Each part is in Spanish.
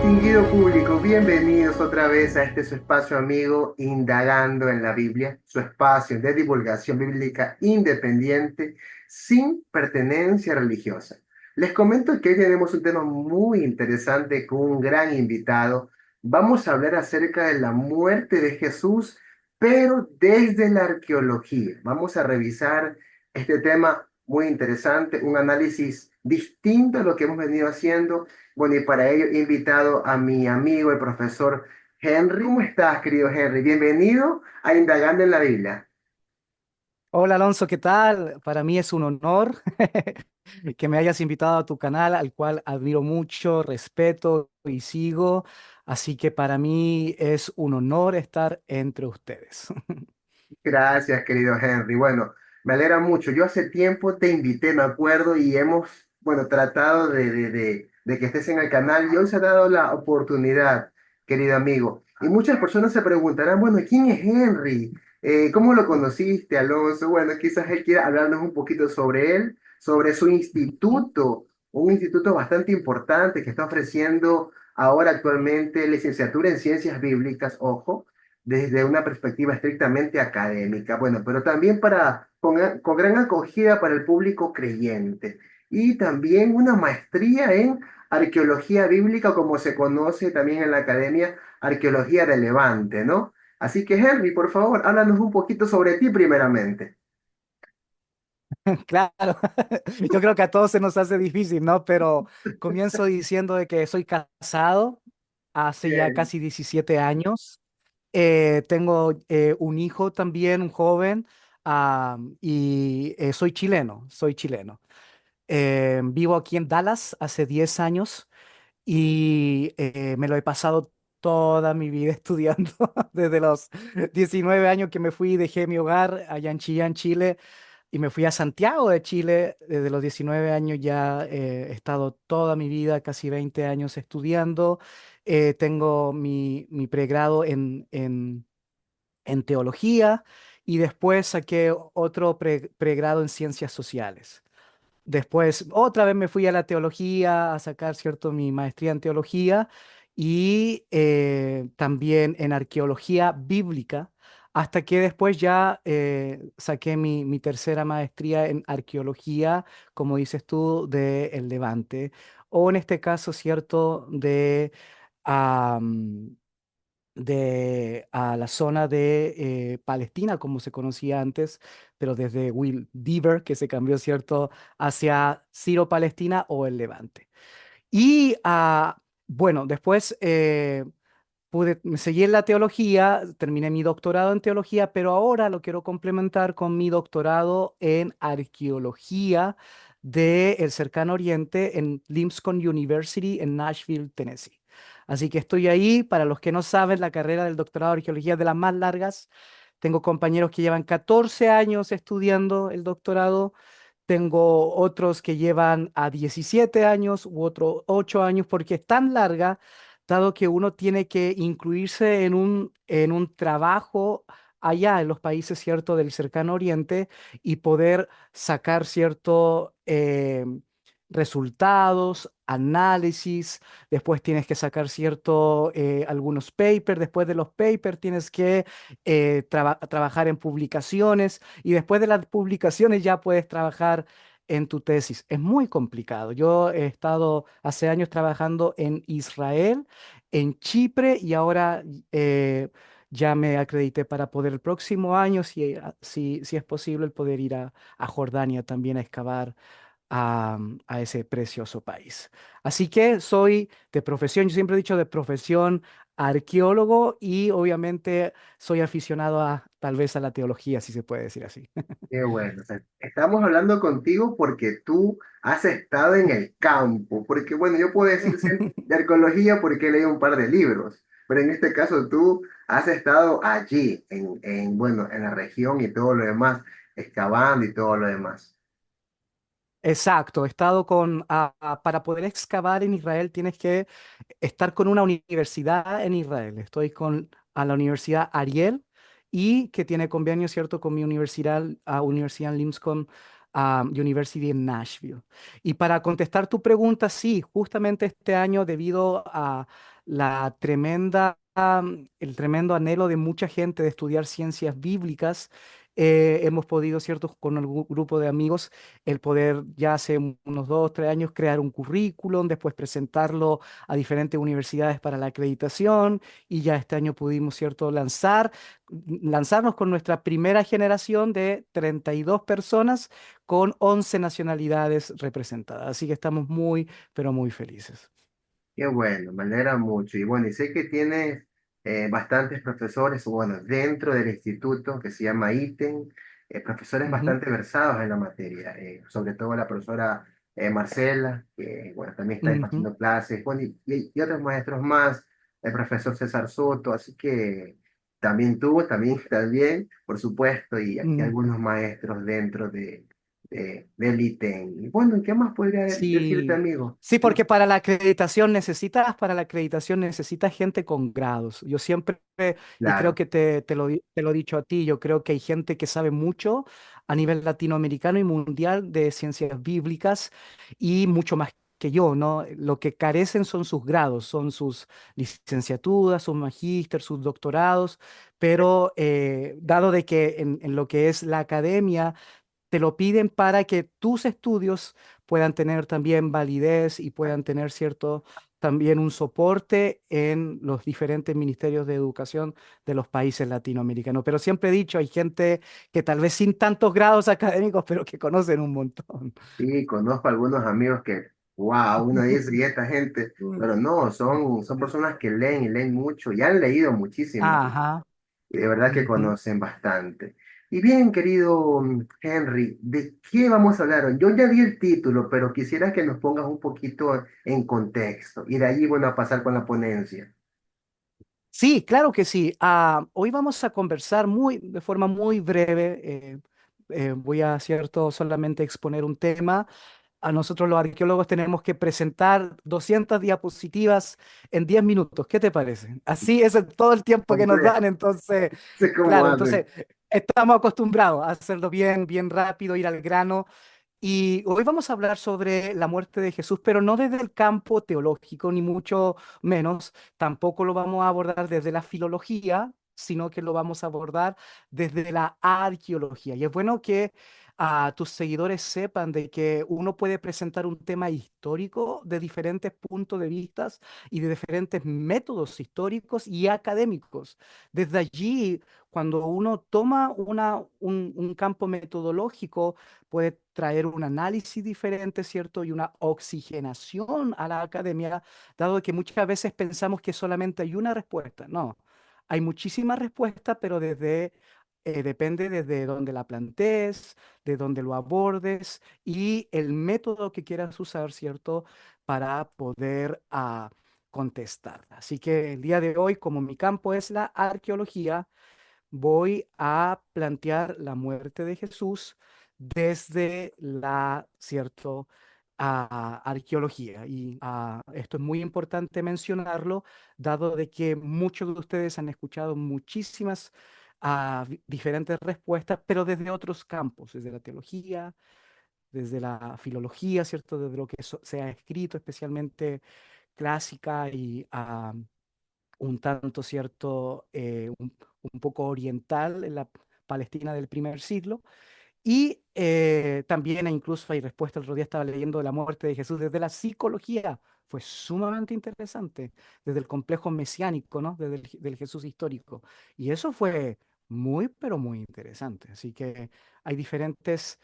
Distinguido público, bienvenidos otra vez a este su espacio amigo Indagando en la Biblia, su espacio de divulgación bíblica independiente sin pertenencia religiosa. Les comento que hoy tenemos un tema muy interesante con un gran invitado. Vamos a hablar acerca de la muerte de Jesús, pero desde la arqueología. Vamos a revisar este tema muy interesante, un análisis distinto a lo que hemos venido haciendo. Bueno, y para ello he invitado a mi amigo, el profesor Henry. ¿Cómo estás, querido Henry? Bienvenido a Indagando en la Biblia. Hola Alonso, ¿qué tal? Para mí es un honor que me hayas invitado a tu canal, al cual admiro mucho, respeto y sigo. Así que para mí es un honor estar entre ustedes. Gracias, querido Henry. Bueno, me alegra mucho. Yo hace tiempo te invité, me acuerdo, y hemos, bueno, tratado de que estés en el canal y hoy se ha dado la oportunidad, querido amigo. Y muchas personas se preguntarán, bueno, ¿quién es Henry? ¿Cómo lo conociste, Alonso? Bueno, quizás él quiera hablarnos un poquito sobre él, sobre su instituto, un instituto bastante importante que está ofreciendo ahora actualmente licenciatura en ciencias bíblicas, ojo, desde una perspectiva estrictamente académica, bueno, pero también con gran acogida para el público creyente. Y también una maestría en arqueología bíblica, como se conoce también en la academia, arqueología de Levante, ¿no? Así que, Henry, por favor, háblanos un poquito sobre ti primeramente. Claro, yo creo que a todos se nos hace difícil, ¿no? Pero comienzo diciendo de que soy casado hace ya Bien. casi 17 años. Tengo un hijo también, un joven, y soy chileno, soy chileno. Vivo aquí en Dallas hace 10 años y me lo he pasado toda mi vida estudiando, desde los 19 años que me fui, dejé mi hogar allá en Chillán, Chile, y me fui a Santiago de Chile. Desde los 19 años ya he estado toda mi vida, casi 20 años estudiando. Tengo mi pregrado en teología y después saqué otro pregrado en ciencias sociales. Después, otra vez me fui a la teología a sacar, ¿cierto?, mi maestría en teología y también en arqueología bíblica, hasta que después ya saqué mi tercera maestría en arqueología, como dices tú, de el Levante, o en este caso, ¿cierto?, am, de a la zona de Palestina, como se conocía antes, pero desde Will Dever, que se cambió, ¿cierto?, hacia Ciro-Palestina o el Levante. Y bueno, después me seguí en la teología, terminé mi doctorado en teología, pero ahora lo quiero complementar con mi doctorado en arqueología del cercano oriente en Lipscomb University en Nashville, Tennessee. Así que estoy ahí. Para los que no saben, la carrera del doctorado de arqueología es de las más largas. Tengo compañeros que llevan 14 años estudiando el doctorado. Tengo otros que llevan a 17 años u otros 8 años porque es tan larga, dado que uno tiene que incluirse en un trabajo allá en los países, ¿cierto?, del cercano oriente y poder sacar, ¿cierto?, resultados, análisis. Después tienes que sacar, ¿cierto?, algunos papers. Después de los papers tienes que trabajar en publicaciones y después de las publicaciones ya puedes trabajar en tu tesis. Es muy complicado. Yo he estado hace años trabajando en Israel, en Chipre y ahora ya me acredité para poder el próximo año, si es posible, el poder ir a Jordania también a excavar a ese precioso país. Así que soy de profesión, yo siempre he dicho de profesión arqueólogo y obviamente soy aficionado a tal vez a la teología, si se puede decir así. Qué bueno. O sea, estamos hablando contigo porque tú has estado en el campo. Porque, bueno, yo puedo decir ser de arqueología porque he leído un par de libros. Pero en este caso tú has estado allí, bueno, en la región y todo lo demás, excavando y todo lo demás. Exacto, he estado para poder excavar en Israel tienes que estar con una universidad en Israel. Estoy con a la Universidad Ariel y que tiene convenio, ¿cierto?, con mi universidad, Universidad Lipscomb University en Nashville. Y para contestar tu pregunta, sí, justamente este año, debido a el tremendo anhelo de mucha gente de estudiar ciencias bíblicas. Hemos podido, ¿cierto?, con un grupo de amigos, el poder ya hace unos 2, 3 años crear un currículum, después presentarlo a diferentes universidades para la acreditación y ya este año pudimos, ¿cierto?, lanzarnos con nuestra primera generación de 32 personas con 11 nacionalidades representadas. Así que estamos muy, pero muy felices. Qué bueno, me alegra mucho. Y bueno, y sé que tienes bastantes profesores, bueno, dentro del instituto que se llama ITEN, profesores Ujú, bastante versados en la materia, sobre todo la profesora Marcela, que bueno, también está ujú. impartiendo clases, bueno, y otros maestros más, el profesor César Soto, así que también tú, también, por supuesto, y Mm, algunos maestros dentro del ITEN. Y bueno, ¿qué más podría decirte, sí, amigo? sí, porque para la acreditación necesitas gente con grados. Yo siempre, y creo Claro. que te lo he dicho a ti, yo creo que hay gente que sabe mucho a nivel latinoamericano y mundial de ciencias bíblicas y mucho más que yo, ¿no? Lo que carecen son sus grados, son sus licenciaturas, sus magíster, sus doctorados, pero dado de que en lo que es la academia, te lo piden para que tus estudios puedan tener también validez y puedan tener cierto también un soporte en los diferentes ministerios de educación de los países latinoamericanos. Pero siempre he dicho, hay gente que tal vez sin tantos grados académicos, pero que conocen un montón. Sí, conozco algunos amigos que, wow, uno dice, y esta gente, Mm. pero no, son personas que leen y leen mucho, y han leído muchísimo, Ajá. y de verdad que Ujú. conocen bastante. Y bien, querido Henry, ¿de qué vamos a hablar hoy? Yo ya di el título, pero quisiera que nos pongas un poquito en contexto, y de allí, bueno, a pasar con la ponencia. Sí, claro que sí. Hoy vamos a conversar de forma muy breve. Voy a, cierto, solamente exponer un tema. A nosotros los arqueólogos tenemos que presentar 200 diapositivas en 10 minutos. ¿Qué te parece? Así es todo el tiempo que nos dan. Complejo, Entonces, sé cómo claro, hacen. entonces estamos acostumbrados a hacerlo bien, bien rápido, ir al grano. Y hoy vamos a hablar sobre la muerte de Jesús, pero no desde el campo teológico, ni mucho menos. Tampoco lo vamos a abordar desde la filología, sino que lo vamos a abordar desde la arqueología. Y es bueno que tus seguidores sepan de que uno puede presentar un tema histórico de diferentes puntos de vista y de diferentes métodos históricos y académicos. Desde allí, cuando uno toma un campo metodológico, puede traer un análisis diferente, ¿cierto? Y una oxigenación a la academia, dado que muchas veces pensamos que solamente hay una respuesta. No, hay muchísimas respuestas, pero depende desde donde la plantees, de donde lo abordes y el método que quieras usar, ¿cierto? Para poder contestar. Así que el día de hoy, como mi campo es la arqueología, voy a plantear la muerte de Jesús desde la, cierto, arqueología. Y esto es muy importante mencionarlo, dado de que muchos de ustedes han escuchado muchísimas diferentes respuestas, pero desde otros campos, desde la teología, desde la filología, ¿cierto? Desde lo que se ha escrito, especialmente clásica y un tanto, ¿cierto? Un poco oriental en la Palestina del primer siglo. Y también incluso hay respuesta, el otro día estaba leyendo de la muerte de Jesús desde la psicología. Fue sumamente interesante, desde el complejo mesiánico, ¿no? Desde del Jesús histórico. Y eso fue muy, pero muy interesante. Así que hay diferentes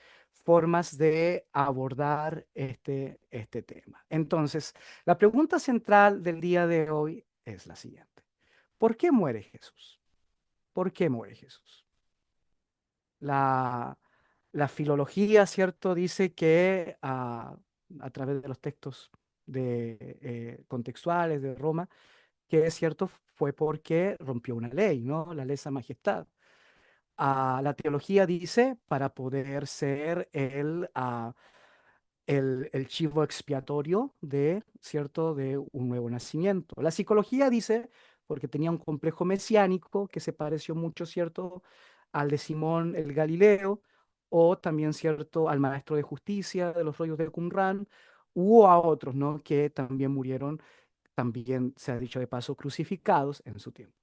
formas de abordar este tema. Entonces, la pregunta central del día de hoy es la siguiente. ¿Por qué muere Jesús? ¿Por qué muere Jesús? La, la filología, ¿cierto? Dice que a través de los textos contextuales de Roma, que es cierto, fue porque rompió una ley, ¿no? La lesa majestad. La teología dice para poder ser el chivo expiatorio de, ¿cierto?, de un nuevo nacimiento. La psicología dice, porque tenía un complejo mesiánico que se pareció mucho, ¿cierto?, al de Simón el Galileo, o también, ¿cierto?, al maestro de justicia de los rollos de Qumran, u a otros, ¿no?, que también murieron también se ha dicho de paso, crucificados en su tiempo.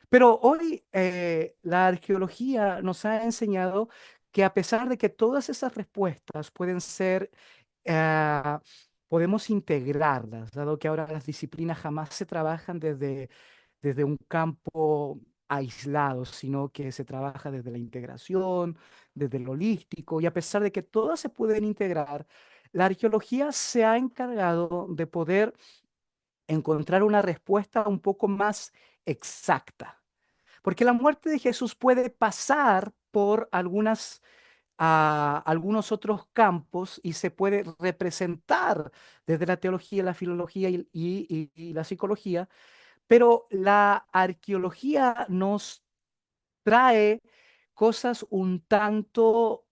Pero hoy la arqueología nos ha enseñado que a pesar de que todas esas respuestas pueden ser, ah, podemos integrarlas, dado que ahora las disciplinas jamás se trabajan desde un campo aislado, sino que se trabaja desde la integración, desde lo holístico, y a pesar de que todas se pueden integrar, la arqueología se ha encargado de poder encontrar una respuesta un poco más exacta. Porque la muerte de Jesús puede pasar por algunos otros campos y se puede representar desde la teología, la filología y la psicología, pero la arqueología nos trae cosas un tanto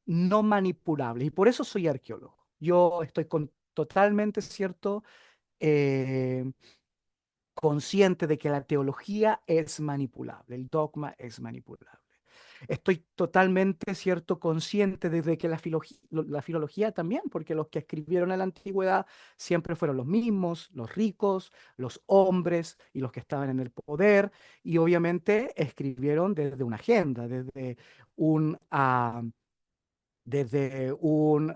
no manipulables y por eso soy arqueólogo. Yo estoy totalmente cierto, eh, consciente de que la teología es manipulable, el dogma es manipulable. Estoy totalmente cierto consciente de que la filología también, porque los que escribieron en la antigüedad siempre fueron los mismos, los ricos, los hombres y los que estaban en el poder, y obviamente escribieron desde una agenda, un, ah,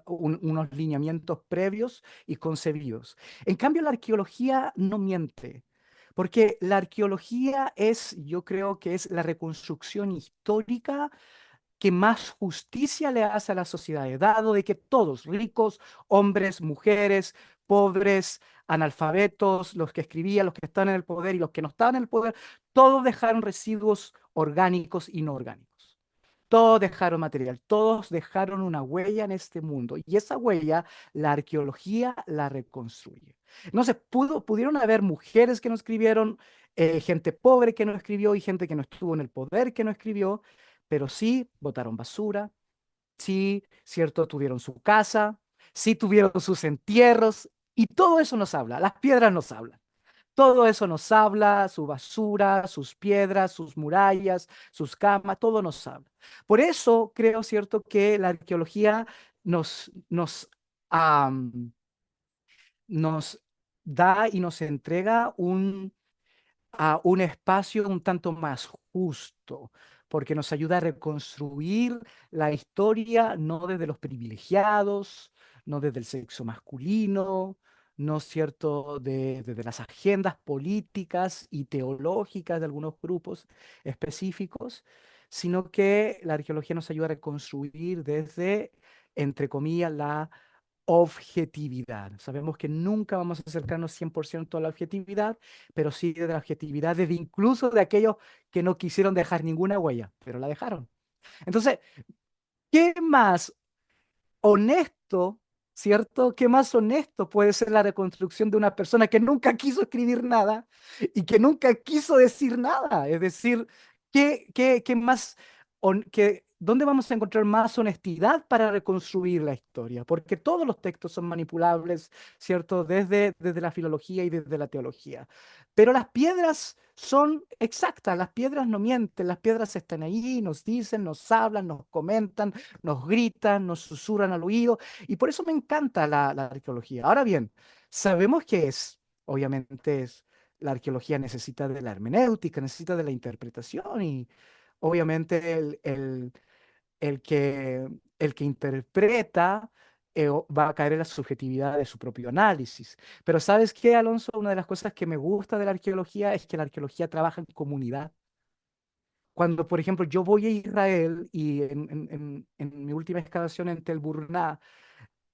unos lineamientos previos y concebidos. En cambio, la arqueología no miente, porque la arqueología es, yo creo que es la reconstrucción histórica que más justicia le hace a las sociedades, dado de que todos, ricos, hombres, mujeres, pobres, analfabetos, los que escribían, los que estaban en el poder y los que no estaban en el poder, todos dejaron residuos orgánicos y no orgánicos. Todos dejaron material, todos dejaron una huella en este mundo y esa huella la arqueología la reconstruye. No sé, pudieron haber mujeres que no escribieron, gente pobre que no escribió y gente que no estuvo en el poder que no escribió, pero sí botaron basura, sí, cierto, tuvieron su casa, sí tuvieron sus entierros y todo eso nos habla, las piedras nos hablan. Todo eso nos habla, su basura, sus piedras, sus murallas, sus camas, todo nos habla. Por eso creo, cierto, que la arqueología am, nos da y nos entrega a un espacio un tanto más justo, porque nos ayuda a reconstruir la historia no desde los privilegiados, no desde el sexo masculino, no es cierto, desde las agendas políticas y teológicas de algunos grupos específicos, sino que la arqueología nos ayuda a reconstruir desde, entre comillas, la objetividad. Sabemos que nunca vamos a acercarnos 100% a la objetividad, pero sí de la objetividad, desde incluso de aquellos que no quisieron dejar ninguna huella, pero la dejaron. Entonces, ¿qué más honesto, cierto? ¿Qué más honesto puede ser la reconstrucción de una persona que nunca quiso escribir nada y que nunca quiso decir nada? Es decir, ¿qué más, dónde vamos a encontrar más honestidad para reconstruir la historia? Porque todos los textos son manipulables, ¿cierto? Desde la filología y desde la teología. Pero las piedras son exactas, las piedras no mienten, las piedras están ahí, nos dicen, nos hablan, nos comentan, nos gritan, nos susurran al oído, y por eso me encanta la arqueología. Ahora bien, sabemos que obviamente la arqueología necesita de la hermenéutica, necesita de la interpretación, y obviamente el que interpreta va a caer en la subjetividad de su propio análisis. Pero ¿sabes qué, Alonso? Una de las cosas que me gusta de la arqueología es que la arqueología trabaja en comunidad. Cuando, por ejemplo, yo voy a Israel y en mi última excavación en Tel Burna,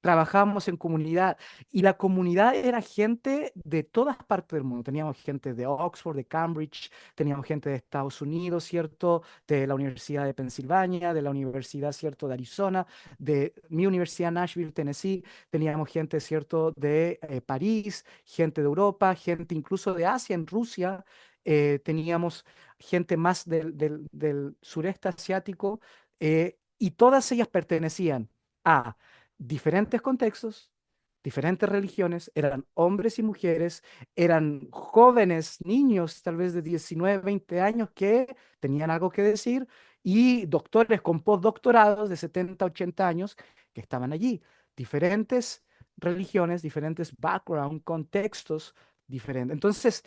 trabajábamos en comunidad y la comunidad era gente de todas partes del mundo. Teníamos gente de Oxford, de Cambridge, teníamos gente de Estados Unidos, ¿cierto? De la Universidad de Pensilvania, de la Universidad, ¿cierto? De Arizona, de mi universidad, Nashville, Tennessee. Teníamos gente, ¿cierto? De París, gente de Europa, gente incluso de Asia, en Rusia. Teníamos gente más del sureste asiático, y todas ellas pertenecían a diferentes contextos, diferentes religiones, eran hombres y mujeres, eran jóvenes, niños, tal vez de 19, 20 años, que tenían algo que decir, y doctores con postdoctorados de 70, 80 años que estaban allí. Diferentes religiones, diferentes background, contextos, diferente. Entonces,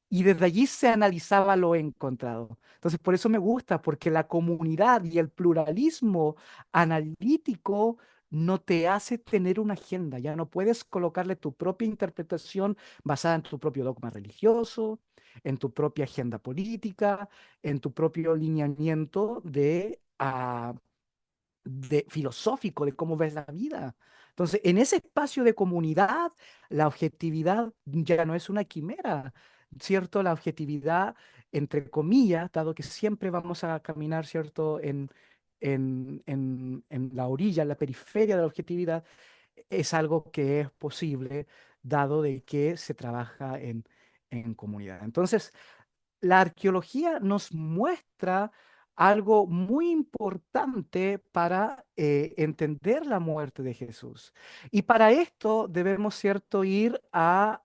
y desde allí se analizaba lo encontrado. Entonces, por eso me gusta, porque la comunidad y el pluralismo analítico no te hace tener una agenda. Ya no puedes colocarle tu propia interpretación basada en tu propio dogma religioso, en tu propia agenda política, en tu propio lineamiento de filosófico de cómo ves la vida. Entonces, en ese espacio de comunidad, la objetividad ya no es una quimera, ¿cierto? La objetividad, entre comillas, dado que siempre vamos a caminar, ¿cierto? En la orilla, en la periferia de la objetividad, es algo que es posible, dado de que se trabaja en comunidad. Entonces, la arqueología nos muestra algo muy importante para entender la muerte de Jesús. Y para esto debemos, ¿cierto?, ir a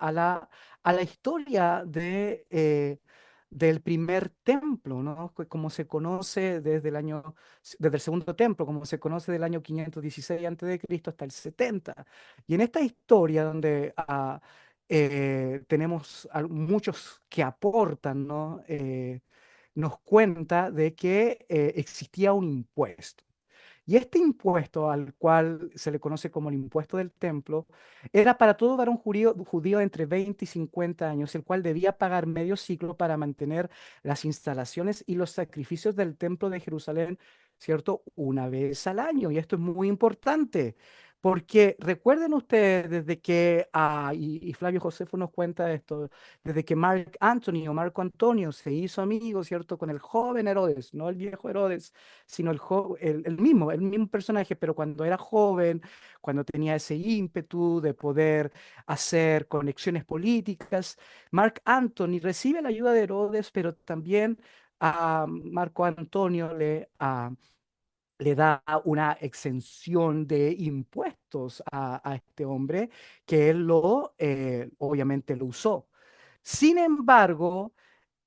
la historia del primer templo, ¿no? Como se conoce desde el segundo templo, como se conoce del año 516 a.C. hasta el 70. Y en esta historia donde tenemos muchos que aportan, ¿no? Nos cuenta de que existía un impuesto. Y este impuesto, al cual se le conoce como el impuesto del templo, era para todo varón judío entre 20 y 50 años, el cual debía pagar medio ciclo para mantener las instalaciones y los sacrificios del templo de Jerusalén, ¿cierto? Una vez al año. Y esto es muy importante. Porque recuerden ustedes, desde que, y Flavio Josefo nos cuenta esto, desde que Mark Anthony o Marco Antonio se hizo amigo, ¿cierto?, con el joven Herodes, no el viejo Herodes, sino el mismo personaje, pero cuando era joven, cuando tenía ese ímpetu de poder hacer conexiones políticas, Mark Anthony recibe la ayuda de Herodes, pero también a Marco Antonio le da una exención de impuestos a este hombre que él obviamente lo usó. Sin embargo,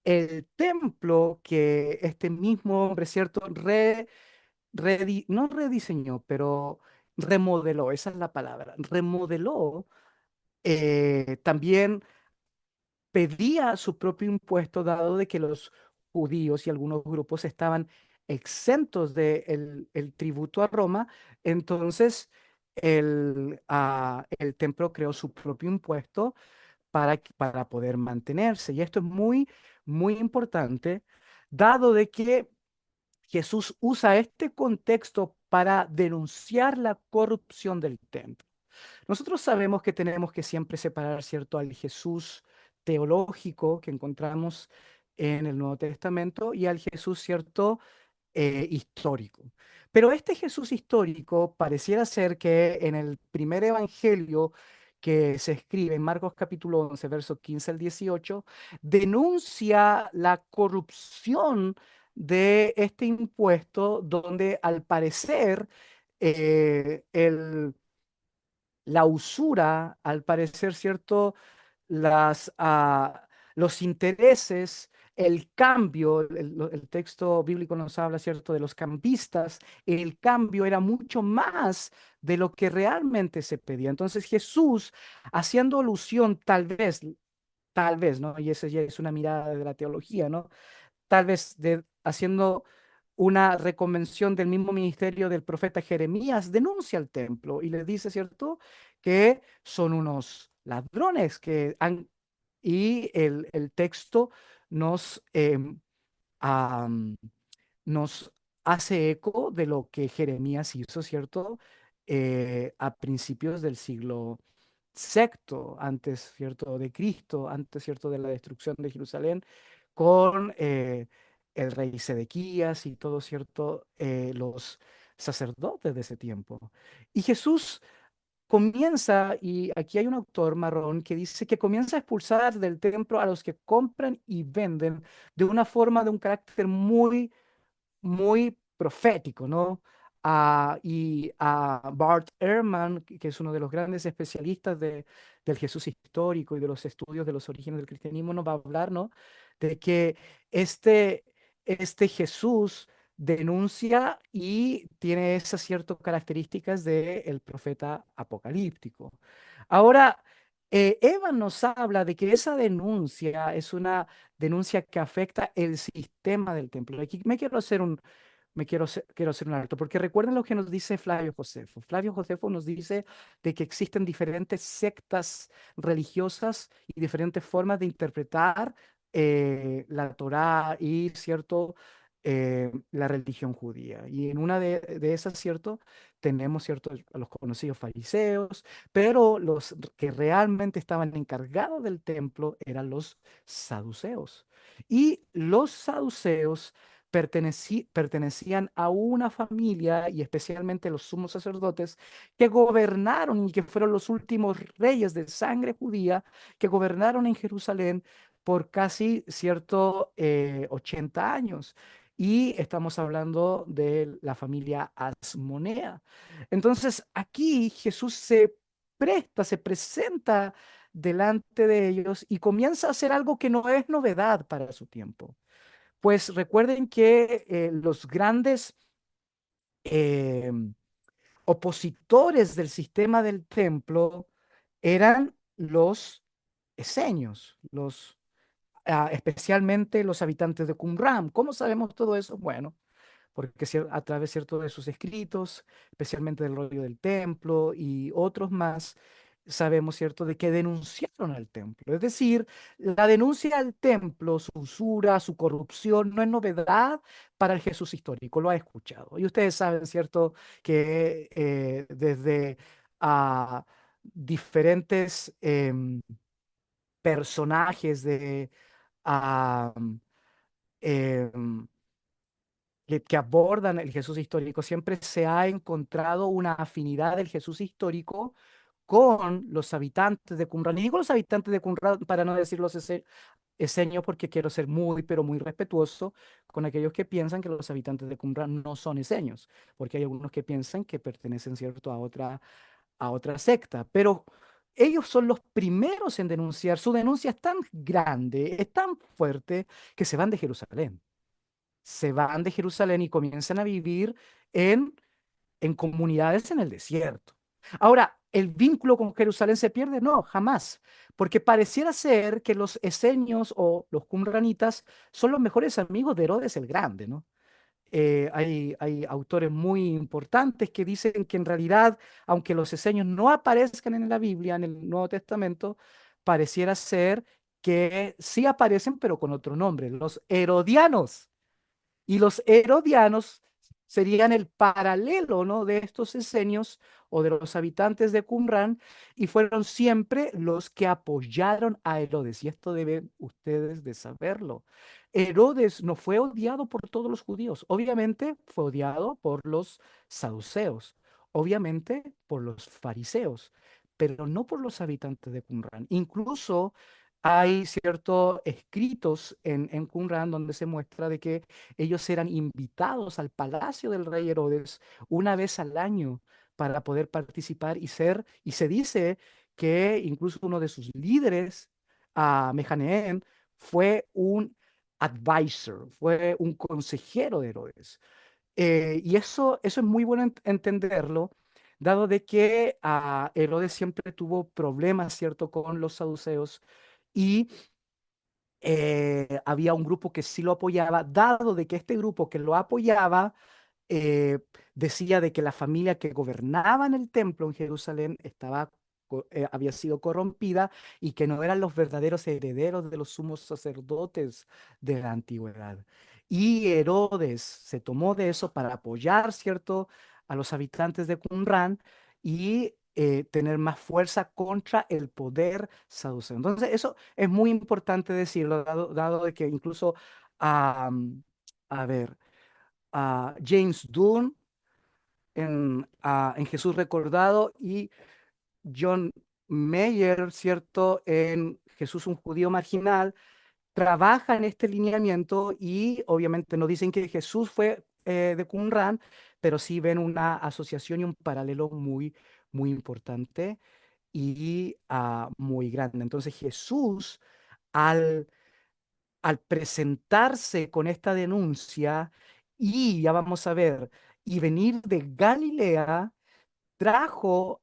el templo que este mismo hombre, ¿cierto? No rediseñó, pero remodeló, esa es la palabra, remodeló, también pedía su propio impuesto, dado de que los judíos y algunos grupos estaban exentos del tributo a Roma. Entonces el templo creó su propio impuesto para poder mantenerse. Y esto es muy, muy importante, dado de que Jesús usa este contexto para denunciar la corrupción del templo. Nosotros sabemos que tenemos que siempre separar, ¿cierto?, al Jesús teológico que encontramos en el Nuevo Testamento y al Jesús, ¿cierto?, histórico. Pero este Jesús histórico pareciera ser que en el primer evangelio que se escribe en Marcos capítulo 11, versos 15 al 18, denuncia la corrupción de este impuesto, donde al parecer la usura, al parecer, ¿cierto? las, ah, los intereses, el cambio, el texto bíblico nos habla, ¿cierto?, de los cambistas, el cambio era mucho más de lo que realmente se pedía. Entonces Jesús, haciendo alusión tal vez, ¿no? Y esa ya es una mirada de la teología, ¿no? Tal vez haciendo una reconvención del mismo ministerio del profeta Jeremías, denuncia al templo y le dice, ¿cierto?, que son unos ladrones y el texto nos, nos hace eco de lo que Jeremías hizo, ¿cierto?, a principios del siglo sexto, antes, ¿cierto?, de Cristo, antes, ¿cierto?, de la destrucción de Jerusalén, con el rey Sedequías y todos, ¿cierto?, los sacerdotes de ese tiempo. Y Jesús comienza, y aquí hay un autor marrón que dice que comienza a expulsar del templo a los que compran y venden de una forma de un carácter muy muy profético, ¿no? Y a Bart Ehrman, que es uno de los grandes especialistas del Jesús histórico y de los estudios de los orígenes del cristianismo, nos va a hablar, ¿no?, de que este, este Jesús denuncia y tiene esas ciertas características del profeta apocalíptico. Ahora, Eva nos habla de que esa denuncia es una denuncia que afecta el sistema del templo. Aquí quiero hacer un alto, porque recuerden lo que nos dice Flavio Josefo. Flavio Josefo nos dice de que existen diferentes sectas religiosas y diferentes formas de interpretar la Torá y, ¿cierto? La religión judía. Y en una de esas, ¿cierto? Tenemos, ¿cierto? A los conocidos fariseos, pero los que realmente estaban encargados del templo eran los saduceos. Y los saduceos pertenecían a una familia, y especialmente los sumos sacerdotes, que gobernaron y que fueron los últimos reyes de sangre judía que gobernaron en Jerusalén por casi 80 años. Y estamos hablando de la familia Asmonea. Entonces, aquí Jesús se presenta delante de ellos y comienza a hacer algo que no es novedad para su tiempo. Pues recuerden que los grandes eh, opositores del sistema del templo eran los esenios, especialmente los habitantes de Qumran. ¿Cómo sabemos todo eso? Bueno, porque a través, ¿cierto?, de sus escritos, especialmente del rollo del templo y otros más, sabemos, ¿cierto?, de que denunciaron al templo. Es decir, la denuncia al templo, su usura, su corrupción, no es novedad para el Jesús histórico, lo ha escuchado. Y ustedes saben, ¿cierto?, que desde a diferentes personajes ah, em, que abordan el Jesús histórico, siempre se ha encontrado una afinidad del Jesús histórico con los habitantes de Qumran. Y digo los habitantes de Qumran para no decir los eseños, porque quiero ser muy, pero muy respetuoso con aquellos que piensan que los habitantes de Qumran no son eseños, porque hay algunos que piensan que pertenecen, ¿cierto?, a otra secta. Pero ellos son los primeros en denunciar. Su denuncia es tan grande, es tan fuerte, que se van de Jerusalén. Se van de Jerusalén y comienzan a vivir en, en comunidades en el desierto. Ahora, ¿el vínculo con Jerusalén se pierde? No, jamás, porque pareciera ser que los esenios o los qumranitas son los mejores amigos de Herodes el Grande, ¿no? Hay autores muy importantes que dicen que en realidad, aunque los esenios no aparezcan en la Biblia, en el Nuevo Testamento, pareciera ser que sí aparecen, pero con otro nombre, los herodianos. Y los herodianos serían el paralelo, ¿no?, de estos esenios o de los habitantes de Qumran, y fueron siempre los que apoyaron a Herodes. Y esto deben ustedes de saberlo. Herodes no fue odiado por todos los judíos. Obviamente fue odiado por los saduceos, obviamente por los fariseos, pero no por los habitantes de Qumran. Incluso hay ciertos escritos en Qumran donde se muestra de que ellos eran invitados al palacio del rey Herodes una vez al año para poder participar y se dice que incluso uno de sus líderes, Mejaneen, fue un advisor, fue un consejero de Herodes. Y eso es muy bueno entenderlo, dado de que Herodes siempre tuvo problemas, ¿cierto?, con los saduceos, y había un grupo que sí lo apoyaba, dado de que este grupo que lo apoyaba eh, decía de que la familia que gobernaba en el templo en Jerusalén había sido corrompida y que no eran los verdaderos herederos de los sumos sacerdotes de la antigüedad. Y Herodes se tomó de eso para apoyar, ¿cierto?, a los habitantes de Qumran y tener más fuerza contra el poder saduceo. Entonces, eso es muy importante decirlo, dado de que incluso, ah, a ver, James Dunn en Jesús Recordado y John Mayer, ¿cierto?, en Jesús un judío marginal, trabaja en este lineamiento y obviamente no dicen que Jesús fue de Qumran, pero sí ven una asociación y un paralelo muy, muy importante y muy grande. Entonces Jesús, al presentarse con esta denuncia y ya vamos a ver, y venir de Galilea, trajo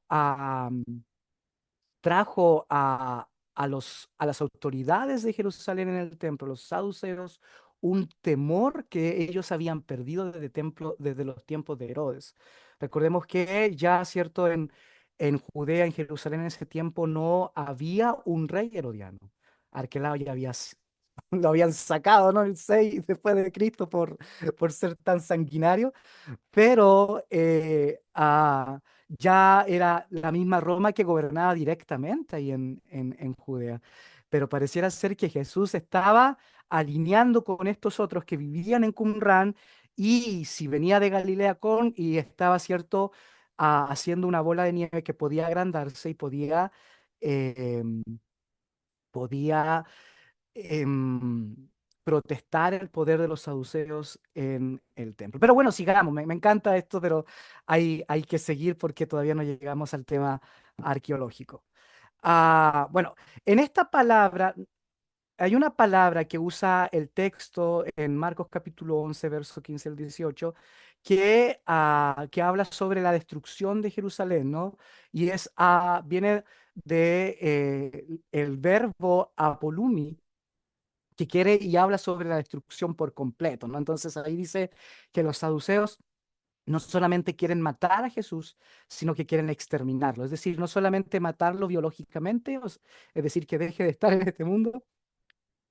trajo a las autoridades de Jerusalén en el templo, los saduceos, un temor que ellos habían perdido desde los tiempos de Herodes. Recordemos que ya, cierto, en Judea, en Jerusalén en ese tiempo no había un rey herodiano. Arquelao ya lo habían sacado, ¿no? El 6 después de Cristo por ser tan sanguinario, pero ya era la misma Roma que gobernaba directamente ahí en Judea. Pero pareciera ser que Jesús estaba alineando con estos otros que vivían en Qumran, y si venía de Galilea y estaba, cierto, haciendo una bola de nieve que podía agrandarse y em, podía em, protestar el poder de los saduceos en el templo. Pero bueno, sigamos, me encanta esto, pero hay que seguir porque todavía no llegamos al tema arqueológico. Bueno, en esta palabra, hay una palabra que usa el texto en Marcos capítulo 11, verso 15 al 18, que habla sobre la destrucción de Jerusalén, ¿no? Y viene de el verbo apolumi, que quiere y habla sobre la destrucción por completo, ¿no? Entonces ahí dice que los saduceos no solamente quieren matar a Jesús, sino que quieren exterminarlo. Es decir, no solamente matarlo biológicamente, es decir, que deje de estar en este mundo,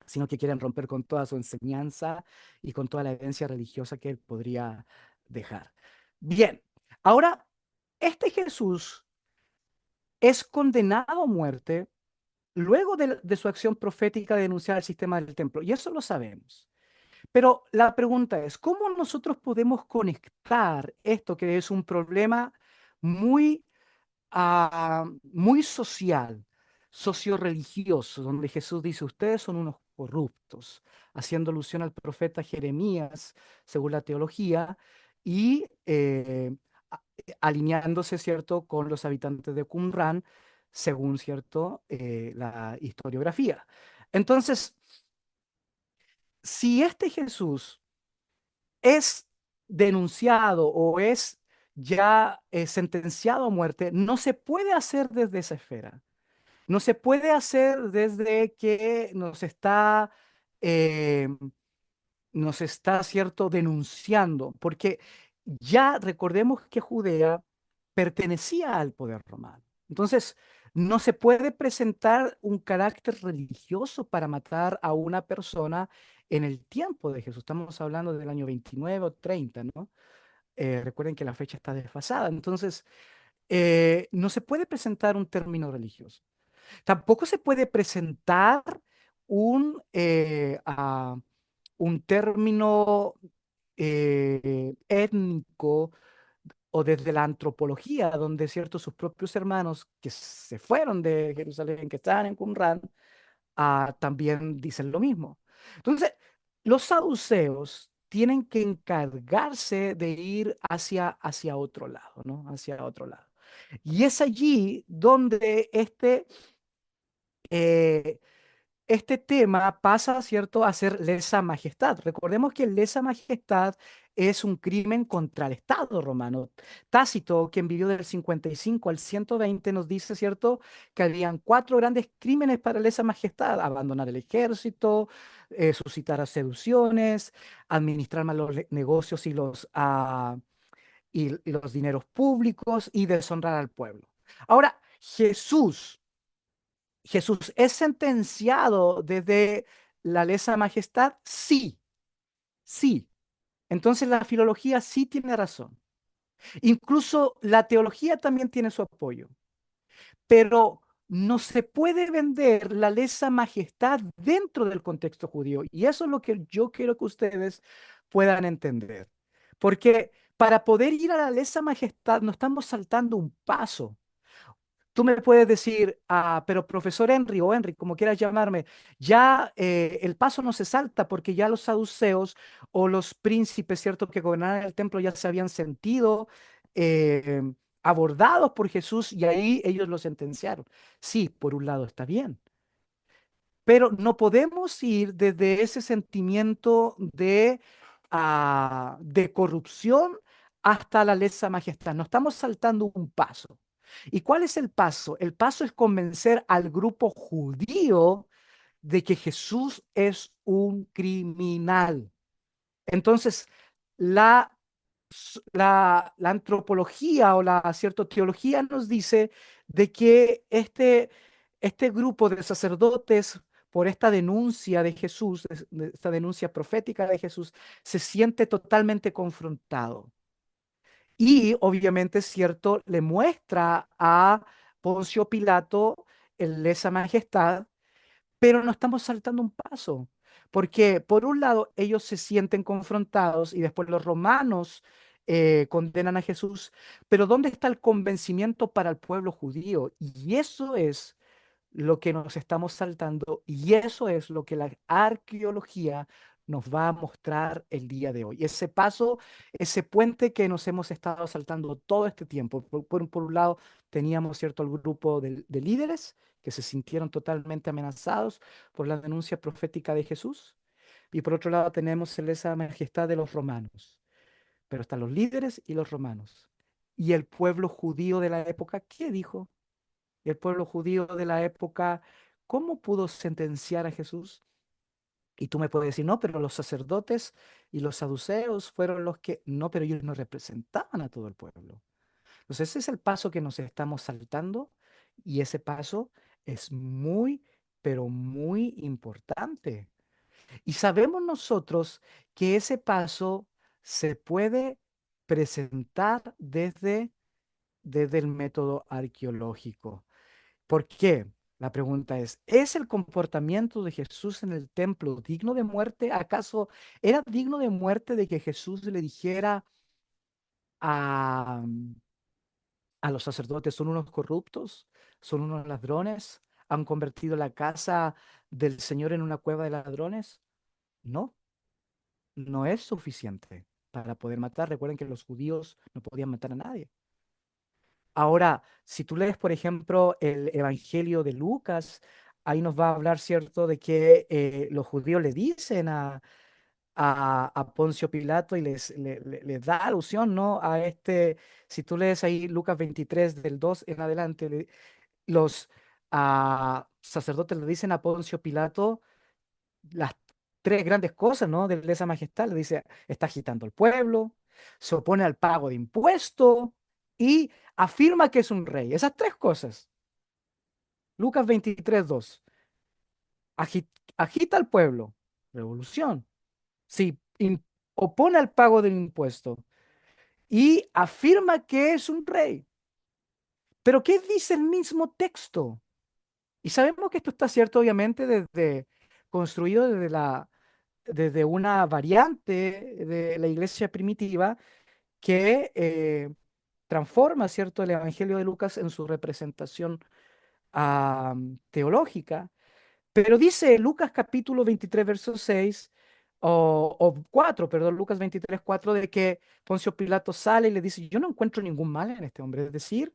sino que quieren romper con toda su enseñanza y con toda la herencia religiosa que él podría dejar. Bien, ahora, este Jesús es condenado a muerte luego de su acción profética de denunciar el sistema del templo, y eso lo sabemos. Pero la pregunta es, ¿cómo nosotros podemos conectar esto que es un problema muy, muy social, socio-religioso, donde Jesús dice, ustedes son unos corruptos, haciendo alusión al profeta Jeremías, según la teología, y alineándose, ¿cierto?, con los habitantes de Qumran, según, ¿cierto?, la historiografía? Entonces, si este Jesús es denunciado o es ya sentenciado a muerte, no se puede hacer desde esa esfera. No se puede hacer desde que eh, cierto, denunciando, porque ya recordemos que Judea pertenecía al poder romano. Entonces, no se puede presentar un carácter religioso para matar a una persona en el tiempo de Jesús. Estamos hablando del año 29 o 30, ¿no? Recuerden que la fecha está desfasada. Entonces, no se puede presentar un término religioso. Tampoco se puede presentar un, eh, ah, un término étnico o desde la antropología, donde, cierto, sus propios hermanos que se fueron de Jerusalén, que estaban en Qumran, también dicen lo mismo. Entonces, los saduceos tienen que encargarse de ir hacia otro lado, ¿no? Hacia otro lado. Y es allí donde eh, este tema pasa, ¿cierto?, a ser lesa majestad. Recordemos que lesa majestad es un crimen contra el Estado romano. Tácito, quien vivió del 55 al 120, nos dice, ¿cierto?, que habían cuatro grandes crímenes para lesa majestad: abandonar el ejército, suscitar a seducciones, administrar mal los negocios y los dineros públicos, y deshonrar al pueblo. Ahora, Jesús es sentenciado desde la lesa majestad, sí, sí. Entonces la filología sí tiene razón. Incluso la teología también tiene su apoyo. Pero no se puede vender la lesa majestad dentro del contexto judío. Y eso es lo que yo quiero que ustedes puedan entender. Porque para poder ir a la lesa majestad no estamos saltando un paso. Tú me puedes decir, pero profesor Henry o Henry, como quieras llamarme, ya el paso no se salta porque ya los saduceos o los príncipes, ¿cierto?, que gobernaban el templo ya se habían sentido eh, abordados por Jesús, y ahí ellos lo sentenciaron. Sí, por un lado está bien, pero no podemos ir desde ese sentimiento de corrupción hasta la lesa majestad. No estamos saltando un paso. ¿Y cuál es el paso? El paso es convencer al grupo judío de que Jesús es un criminal. Entonces, la, la antropología o la cierta teología nos dice de que este grupo de sacerdotes, por esta denuncia de Jesús, de esta denuncia profética de Jesús, se siente totalmente confrontado. Y obviamente, es cierto, le muestra a Poncio Pilato el lesa majestad, pero no estamos saltando un paso, porque por un lado ellos se sienten confrontados y después los romanos condenan a Jesús, pero ¿dónde está el convencimiento para el pueblo judío? Y eso es lo que nos estamos saltando y eso es lo que la arqueología nos va a mostrar el día de hoy. Ese paso, ese puente que nos hemos estado saltando todo este tiempo. Por un lado, teníamos, ¿cierto?, el grupo de líderes que se sintieron totalmente amenazados por la denuncia profética de Jesús. Y por otro lado, tenemos esa majestad de los romanos. Pero están los líderes y los romanos. Y el pueblo judío de la época, ¿qué dijo? Y el pueblo judío de la época, ¿cómo pudo sentenciar a Jesús? Y tú me puedes decir, no, pero los sacerdotes y los saduceos fueron los que, no, pero ellos no representaban a todo el pueblo. Entonces ese es el paso que nos estamos saltando y ese paso es muy, pero muy importante. Y sabemos nosotros que ese paso se puede presentar desde el método arqueológico. ¿Por qué? La pregunta ¿es el comportamiento de Jesús en el templo digno de muerte? ¿Acaso era digno de muerte de que Jesús le dijera a, a los sacerdotes, son unos corruptos, son unos ladrones, han convertido la casa del Señor en una cueva de ladrones? No, no es suficiente para poder matar. Recuerden que los judíos no podían matar a nadie. Ahora, si tú lees, por ejemplo, el Evangelio de Lucas, ahí nos va a hablar, ¿cierto?, de que los judíos le dicen a Poncio Pilato y les da alusión, ¿no? A si tú lees ahí Lucas 23 del 2 en adelante, los sacerdotes le dicen a Poncio Pilato las tres grandes cosas, ¿no? De lesa majestad. Le dice, está agitando al pueblo, se opone al pago de impuestos y afirma que es un rey. Esas tres cosas. Lucas 23:2. Agita al pueblo, revolución. Sí, opone al pago del impuesto y afirma que es un rey. Pero ¿qué dice el mismo texto? Y sabemos que esto está cierto, obviamente, construido desde una variante de la iglesia primitiva que transforma, ¿cierto?, el Evangelio de Lucas en su representación teológica. Pero dice Lucas capítulo 23, verso 6, o 4, perdón, Lucas 23 4, de que Poncio Pilato sale y le dice, yo no encuentro ningún mal en este hombre. Es decir,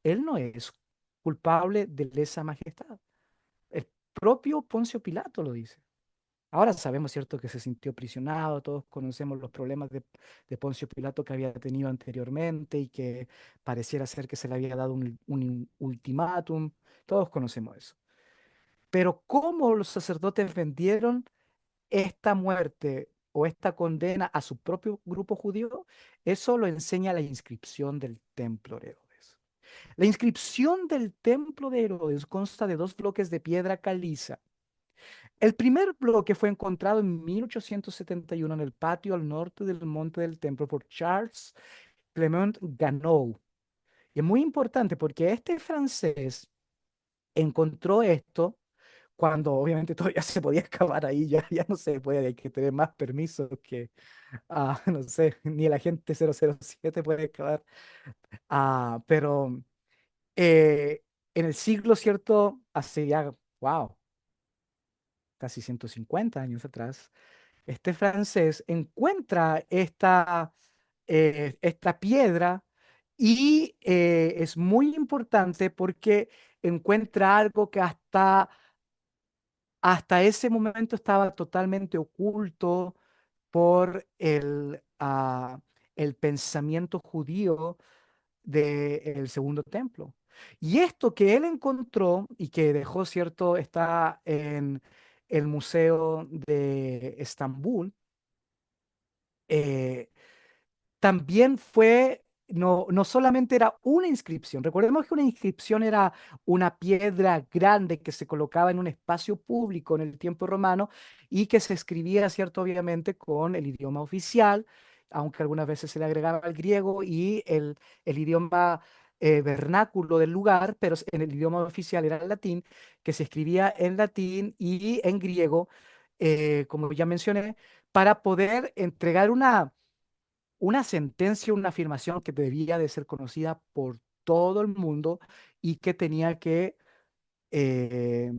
él no es culpable de lesa majestad. El propio Poncio Pilato lo dice. Ahora sabemos, ¿cierto?, que se sintió prisionado, todos conocemos los problemas de Poncio Pilato que había tenido anteriormente y que pareciera ser que se le había dado un ultimátum, todos conocemos eso. Pero cómo los sacerdotes vendieron esta muerte o esta condena a su propio grupo judío, eso lo enseña la inscripción del templo de Herodes. La inscripción del templo de Herodes consta de dos bloques de piedra caliza. El primer bloque fue encontrado en 1871 en el patio al norte del monte del templo por Charles Clement Ganneau. Y es muy importante porque este francés encontró esto cuando obviamente todavía se podía excavar ahí, ya no se puede, hay que tener más permisos que, no sé, ni el agente 007 puede excavar. Pero en el siglo, ¿cierto? Hace ya, wow, casi 150 años atrás, este francés encuentra esta piedra y es muy importante porque encuentra algo que hasta ese momento estaba totalmente oculto por el pensamiento judío del segundo templo. Y esto que él encontró y que dejó, ¿cierto? Está en el Museo de Estambul. eh, También fue, no solamente era una inscripción, recordemos que una inscripción era una piedra grande que se colocaba en un espacio público en el tiempo romano y que se escribía, ¿cierto? Obviamente con el idioma oficial, aunque algunas veces se le agregaba el griego y el idioma vernáculo del lugar, pero en el idioma oficial era el latín, que se escribía en latín y en griego, como ya mencioné, para poder entregar una sentencia, una afirmación que debía de ser conocida por todo el mundo y que tenía que eh,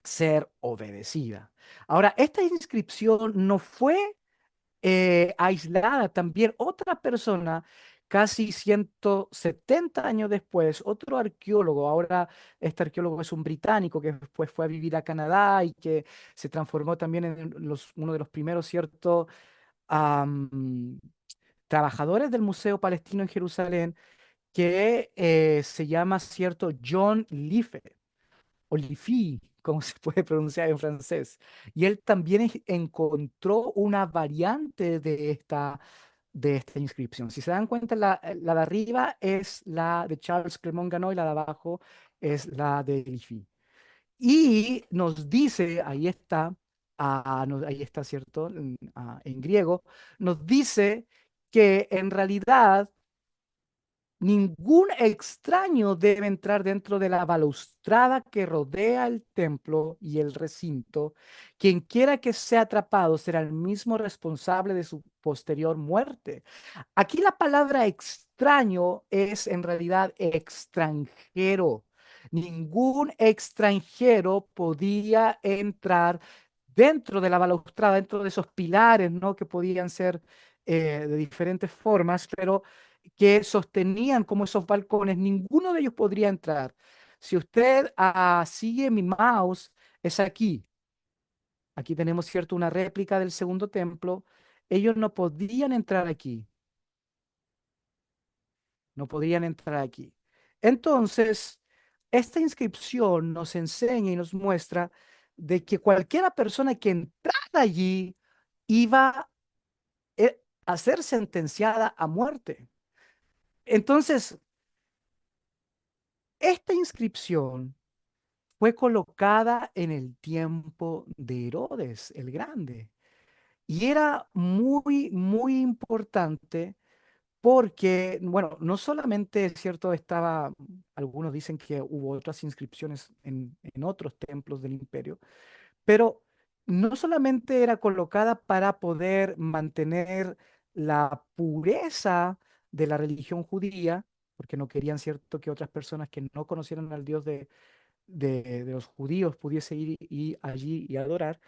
ser obedecida. Ahora, esta inscripción no fue aislada. También otra persona, casi 170 años después, otro arqueólogo, ahora este arqueólogo es un británico que después fue a vivir a Canadá y que se transformó también en uno de los primeros, ¿cierto? am, Trabajadores del Museo Palestino en Jerusalén, que se llama, cierto, John Life, o Liffey, como se puede pronunciar en francés. Y él también encontró una variante de esta inscripción. Si se dan cuenta, la de arriba es la de Charles Clermont Ganneau y la de abajo es la de Liffey. Y nos dice, ahí está, ahí está, ¿cierto? En griego, nos dice que en realidad ningún extraño debe entrar dentro de la balaustrada que rodea el templo y el recinto. Quien quiera que sea atrapado será el mismo responsable de su posterior muerte. Aquí la palabra extraño es en realidad extranjero. Ningún extranjero podía entrar dentro de la balaustrada, dentro de esos pilares, ¿no? Que podían ser de diferentes formas, pero que sostenían como esos balcones. Ninguno de ellos podría entrar. Si usted sigue mi mouse, es aquí. Aquí tenemos, cierto, una réplica del segundo templo. Ellos no podían entrar aquí. No podían entrar aquí. Entonces, esta inscripción nos enseña y nos muestra de que cualquiera persona que entrara allí iba a ser sentenciada a muerte. Entonces, esta inscripción fue colocada en el tiempo de Herodes el Grande y era muy, muy importante. Porque, bueno, no solamente, es cierto, algunos dicen que hubo otras inscripciones en otros templos del imperio, pero no solamente era colocada para poder mantener la pureza de la religión judía, porque no querían, cierto, que otras personas que no conocieran al Dios de los judíos pudiese ir allí y adorar,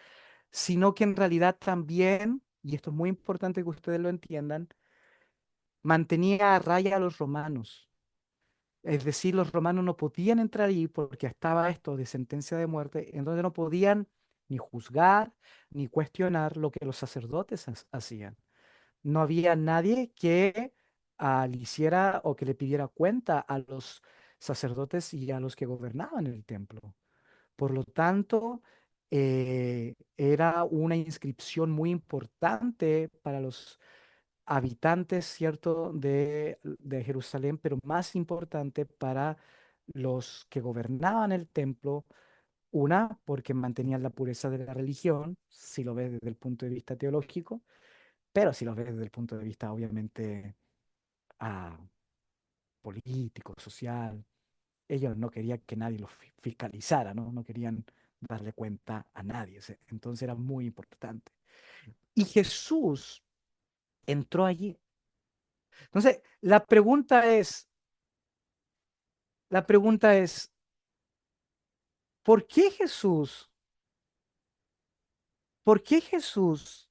sino que en realidad también, y esto es muy importante que ustedes lo entiendan, mantenía a raya a los romanos. Es decir, los romanos no podían entrar ahí porque estaba esto de sentencia de muerte, en donde no podían ni juzgar ni cuestionar lo que los sacerdotes hacían. No había nadie que le hiciera o que le pidiera cuenta a los sacerdotes y a los que gobernaban el templo. Por lo tanto, era una inscripción muy importante para los habitantes, ¿cierto?, de Jerusalén, pero más importante para los que gobernaban el templo, una, porque mantenían la pureza de la religión, si lo ves desde el punto de vista teológico, pero si lo ves desde el punto de vista, obviamente, ah, político, social, ellos no querían que nadie los fiscalizara, ¿no? No querían darle cuenta a nadie, entonces era muy importante. Y Jesús entró allí. Entonces, la pregunta es, ¿por qué Jesús, por qué Jesús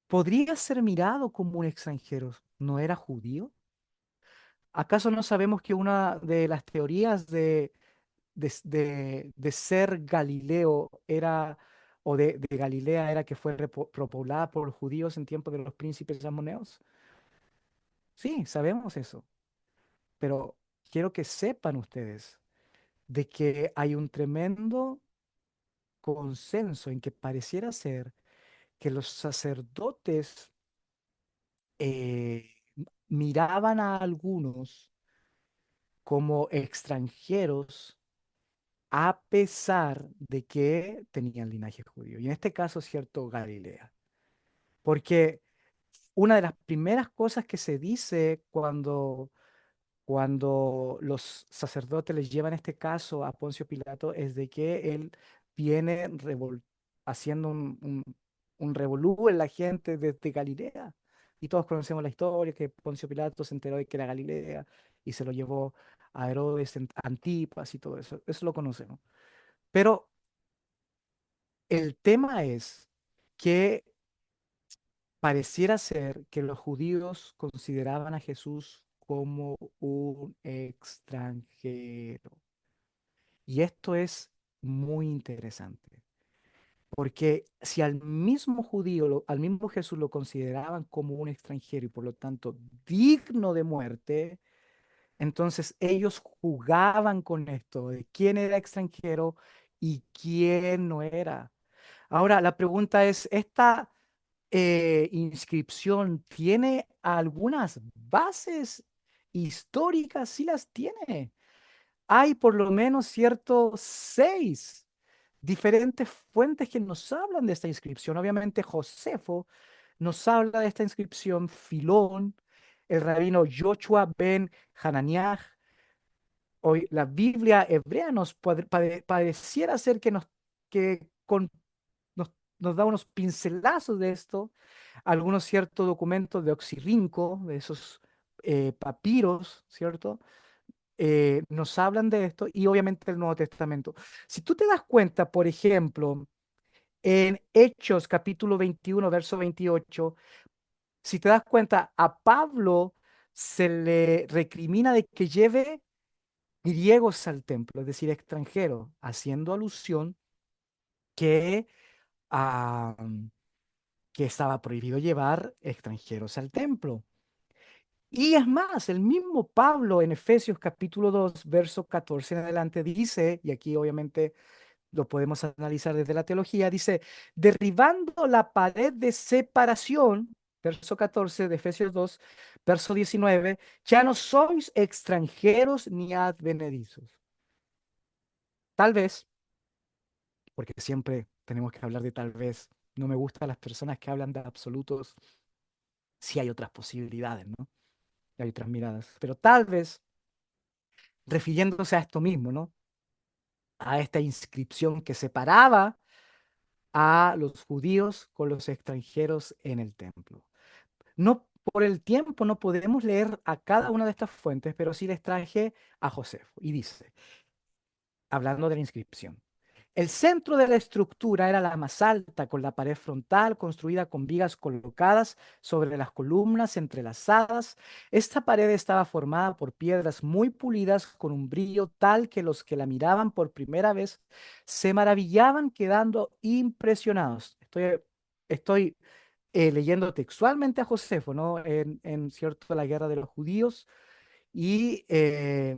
podría ser mirado como un extranjero? ¿No era judío? ¿Acaso no sabemos que una de las teorías de ser Galileo era, o de Galilea era que fue repoblada por judíos en tiempos de los príncipes ammoneos? Sí, sabemos eso. pero quiero que sepan ustedes de que hay un tremendo consenso en que pareciera ser que los sacerdotes miraban a algunos como extranjeros a pesar de que tenían linaje judío. Y en este caso, cierto, Galilea. Porque una de las primeras cosas que se dice cuando los sacerdotes les llevan este caso a Poncio Pilato es de que él viene haciendo un revolú en la gente desde Galilea. Y todos conocemos la historia, que Poncio Pilato se enteró de que era Galilea y se lo llevó a Herodes, Antipas y todo eso. Eso lo conocemos. Pero el tema es que pareciera ser que los judíos consideraban a Jesús como un extranjero. Y esto es muy interesante, porque si al mismo judío, al mismo Jesús lo consideraban como un extranjero y por lo tanto digno de muerte, entonces ellos jugaban con esto de quién era extranjero y quién no era. Ahora, la pregunta es, ¿esta inscripción tiene algunas bases históricas? Sí las tiene. Hay por lo menos ciertos 6 diferentes fuentes que nos hablan de esta inscripción. Obviamente Josefo nos habla de esta inscripción, Filón, el rabino Joshua ben Hananiah. Hoy la Biblia hebrea nos pareciera ser que nos da unos pincelazos de esto, algunos ciertos documentos de Oxirrinco, de esos papiros, ¿cierto? Nos hablan de esto y obviamente el Nuevo Testamento. Si tú te das cuenta, por ejemplo, en Hechos capítulo 21, verso 28, si te das cuenta, a Pablo se le recrimina de que lleve griegos al templo, es decir, extranjeros, haciendo alusión que, ah, que estaba prohibido llevar extranjeros al templo. Y es más, el mismo Pablo en Efesios capítulo 2 verso 14 en adelante dice, y aquí obviamente lo podemos analizar desde la teología, dice, derribando la pared de separación, verso 14 de Efesios 2 verso 19, ya no sois extranjeros ni advenedizos. Tal vez, porque siempre tenemos que hablar de tal vez, no me gustan las personas que hablan de absolutos, si hay otras posibilidades, ¿no? Y hay otras miradas, pero tal vez refiriéndose a esto mismo, ¿no? A esta inscripción que separaba a los judíos con los extranjeros en el templo. No, por el tiempo no podemos leer a cada una de estas fuentes, pero sí les traje a Josefo. Y dice, hablando de la inscripción. El centro de la estructura era la más alta, con la pared frontal construida con vigas colocadas sobre las columnas entrelazadas. Esta pared estaba formada por piedras muy pulidas con un brillo tal que los que la miraban por primera vez se maravillaban quedando impresionados. Estoy leyendo textualmente a Josefo, ¿no? En cierto, la guerra de los judíos y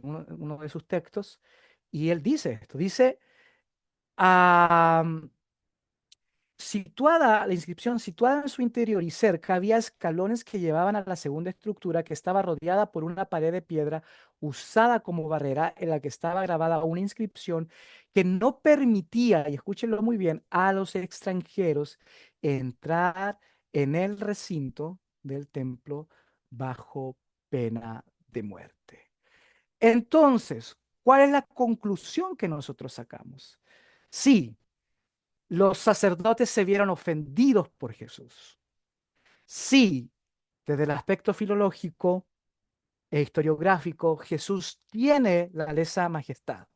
uno de sus textos. Y él dice esto, dice, ah, la inscripción situada en su interior y cerca había escalones que llevaban a la segunda estructura que estaba rodeada por una pared de piedra usada como barrera en la que estaba grabada una inscripción que no permitía, y escúchenlo muy bien, a los extranjeros entrar en el recinto del templo bajo pena de muerte. Entonces, ¿cuál es la conclusión que nosotros sacamos? Sí, los sacerdotes se vieron ofendidos por Jesús. Sí, desde el aspecto filológico e historiográfico, Jesús tiene la lesa majestad.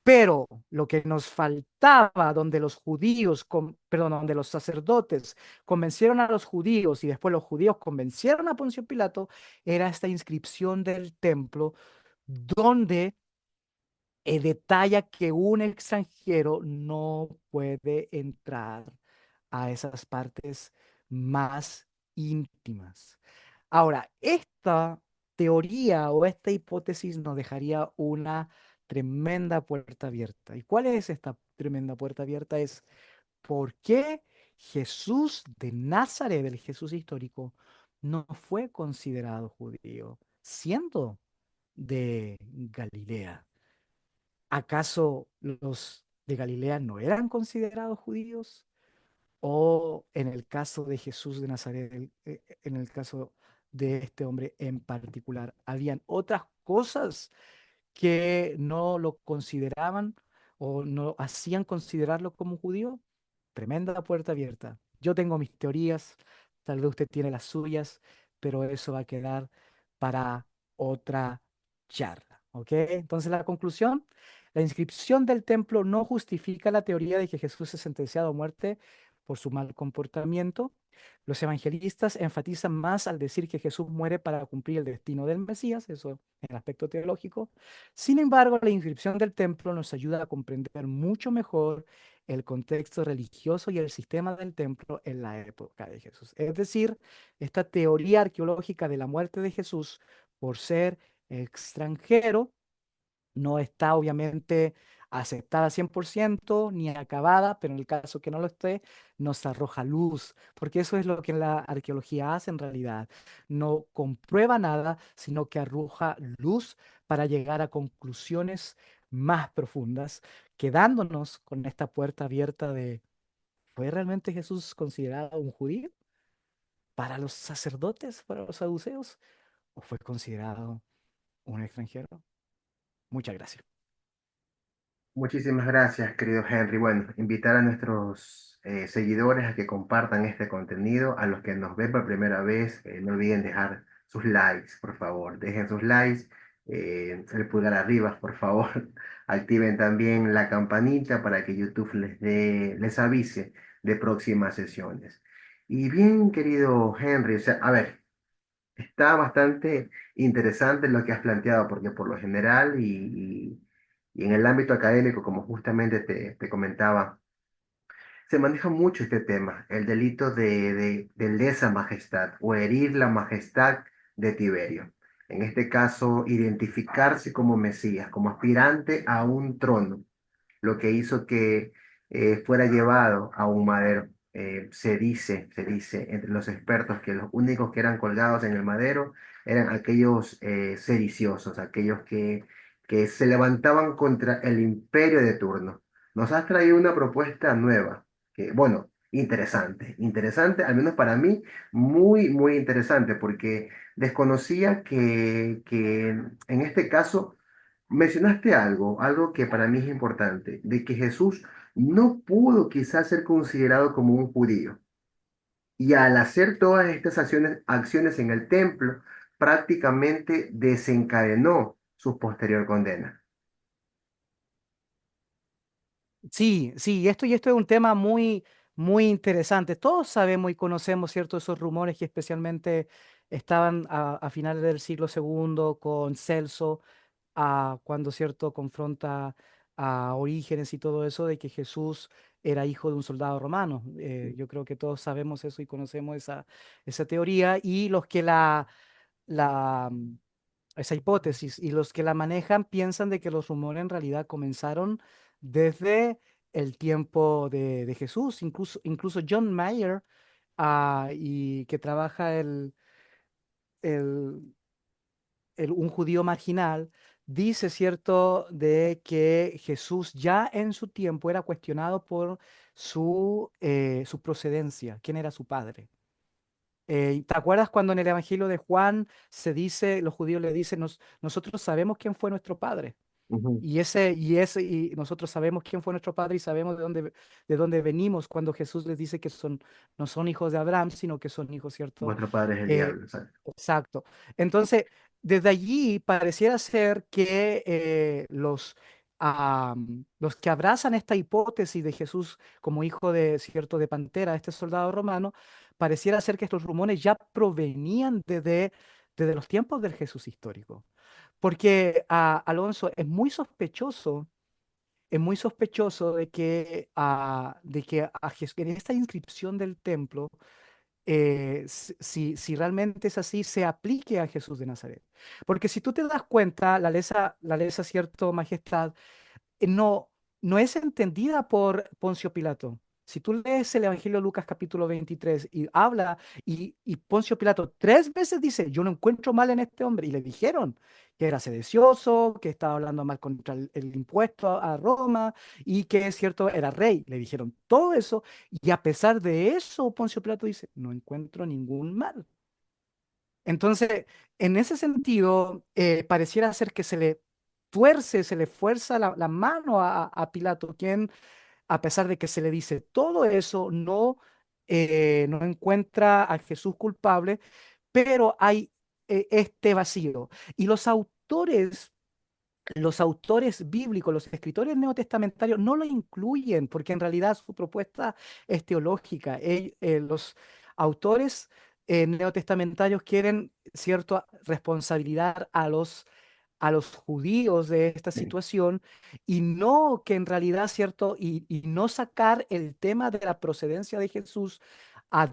Pero lo que nos faltaba, donde los judíos, perdón, donde los sacerdotes convencieron a los judíos y después los judíos convencieron a Poncio Pilato, era esta inscripción del templo donde detalla que un extranjero no puede entrar a esas partes más íntimas. Ahora, esta teoría o esta hipótesis nos dejaría una tremenda puerta abierta. ¿Y cuál es esta tremenda puerta abierta? Es por qué Jesús de Nazaret, el Jesús histórico, no fue considerado judío, siendo de Galilea. ¿Acaso los de Galilea no eran considerados judíos? O en el caso de Jesús de Nazaret, en el caso de este hombre en particular, habían otras cosas que no lo consideraban o no hacían considerarlo como judío. Tremenda puerta abierta. Yo tengo mis teorías, tal vez usted tiene las suyas, pero eso va a quedar para otra charla. ¿Ok? Entonces la conclusión, la inscripción del templo no justifica la teoría de que Jesús es sentenciado a muerte por su mal comportamiento. Los evangelistas enfatizan más al decir que Jesús muere para cumplir el destino del Mesías, eso en el aspecto teológico. Sin embargo, la inscripción del templo nos ayuda a comprender mucho mejor el contexto religioso y el sistema del templo en la época de Jesús. Es decir, esta teoría arqueológica de la muerte de Jesús por ser extranjero no está obviamente aceptada 100% ni acabada, pero en el caso que no lo esté, nos arroja luz, porque eso es lo que la arqueología hace en realidad. No comprueba nada, sino que arroja luz para llegar a conclusiones más profundas, quedándonos con esta puerta abierta de, ¿fue realmente Jesús considerado un judío para los sacerdotes, para los saduceos, o fue considerado un extranjero? Muchas gracias. Muchísimas gracias, querido Henry. Bueno, invitar a nuestros seguidores a que compartan este contenido. A los que nos ven por primera vez, no olviden dejar sus likes, por favor. Dejen sus likes, el pulgar arriba, por favor. Activen también la campanita para que YouTube les avise de próximas sesiones. Y bien, querido Henry, o sea, a ver, está bastante interesante lo que has planteado, porque por lo general y en el ámbito académico, como justamente te comentaba, se maneja mucho este tema, el delito de lesa majestad o herir la majestad de Tiberio. En este caso, identificarse como Mesías, como aspirante a un trono, lo que hizo que fuera llevado a un madero. Se dice entre los expertos que los únicos que eran colgados en el madero eran aquellos sediciosos, aquellos que se levantaban contra el imperio de turno. Nos has traído una propuesta nueva, que, bueno, interesante, al menos para mí, muy, muy interesante, porque desconocía que en este caso mencionaste algo que para mí es importante, de que Jesús no pudo quizás ser considerado como un judío. Y al hacer todas estas acciones en el templo, prácticamente desencadenó su posterior condena. Sí, sí, y esto es un tema muy, muy interesante. Todos sabemos y conocemos, ¿cierto?, esos rumores que especialmente estaban a finales del siglo segundo con Celso, cuando, ¿cierto?, confronta a Orígenes y todo eso de que Jesús era hijo de un soldado romano. Yo creo que todos sabemos eso y conocemos esa teoría y los que la, esa hipótesis. Y los que la manejan piensan de que los rumores en realidad comenzaron desde el tiempo de Jesús. Incluso John Mayer, y que trabaja el- un judío marginal, dice, ¿cierto?, de que Jesús ya en su tiempo era cuestionado por su procedencia, quién era su padre. ¿Te acuerdas cuando en el Evangelio de Juan se dice, los judíos le dicen, nosotros sabemos quién fue nuestro padre? Ujú. Y nosotros sabemos quién fue nuestro padre y sabemos de dónde venimos cuando Jesús les dice que no son hijos de Abraham, sino que son hijos, ¿cierto? Vuestro padre es el Eh, diablo, exacto. exacto. Entonces, desde allí pareciera ser que los que abrazan esta hipótesis de Jesús como hijo de, ¿cierto?, de Pantera, este soldado romano, pareciera ser que estos rumores ya provenían desde los tiempos del Jesús histórico. Porque, Alonso, es muy sospechoso de que en esta inscripción del templo si realmente es así, se aplique a Jesús de Nazaret. Porque si tú te das cuenta, la lesa, cierto, majestad, no, no es entendida por Poncio Pilato. Si tú lees el Evangelio de Lucas capítulo 23 y habla, y Poncio Pilato 3 veces dice, yo no encuentro mal en este hombre, y le dijeron que era sedicioso, que estaba hablando mal contra el impuesto a Roma, y que es cierto, era rey. Le dijeron todo eso, y a pesar de eso, Poncio Pilato dice, no encuentro ningún mal. Entonces, en ese sentido, pareciera ser que se le fuerza la mano a Pilato, quien, a pesar de que se le dice todo eso, no encuentra a Jesús culpable, pero hay este vacío. Y los autores bíblicos, los escritores neotestamentarios no lo incluyen porque en realidad su propuesta es teológica. Los autores neotestamentarios quieren cierta responsabilidad a los judíos de esta Sí. situación y no que en realidad, cierto, y no sacar el tema de la procedencia de Jesús a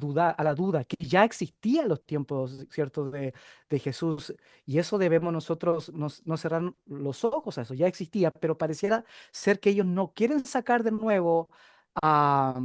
la duda, que ya existía en los tiempos, cierto, de Jesús. Y eso debemos nosotros no cerrar los ojos a eso, ya existía, pero pareciera ser que ellos no quieren sacar de nuevo a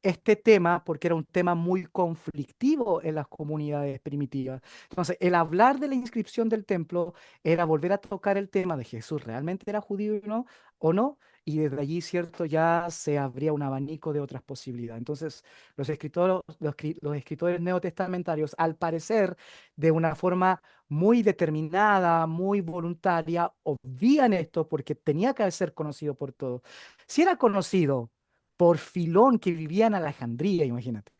este tema porque era un tema muy conflictivo en las comunidades primitivas. Entonces, el hablar de la inscripción del templo era volver a tocar el tema de Jesús realmente era judío o no, y desde allí, cierto, ya se abría un abanico de otras posibilidades. Entonces, los escritores neotestamentarios, al parecer, de una forma muy determinada, muy voluntaria, obvían esto porque tenía que ser conocido por todos. Si era conocido por Filón que vivía en Alejandría, imagínate.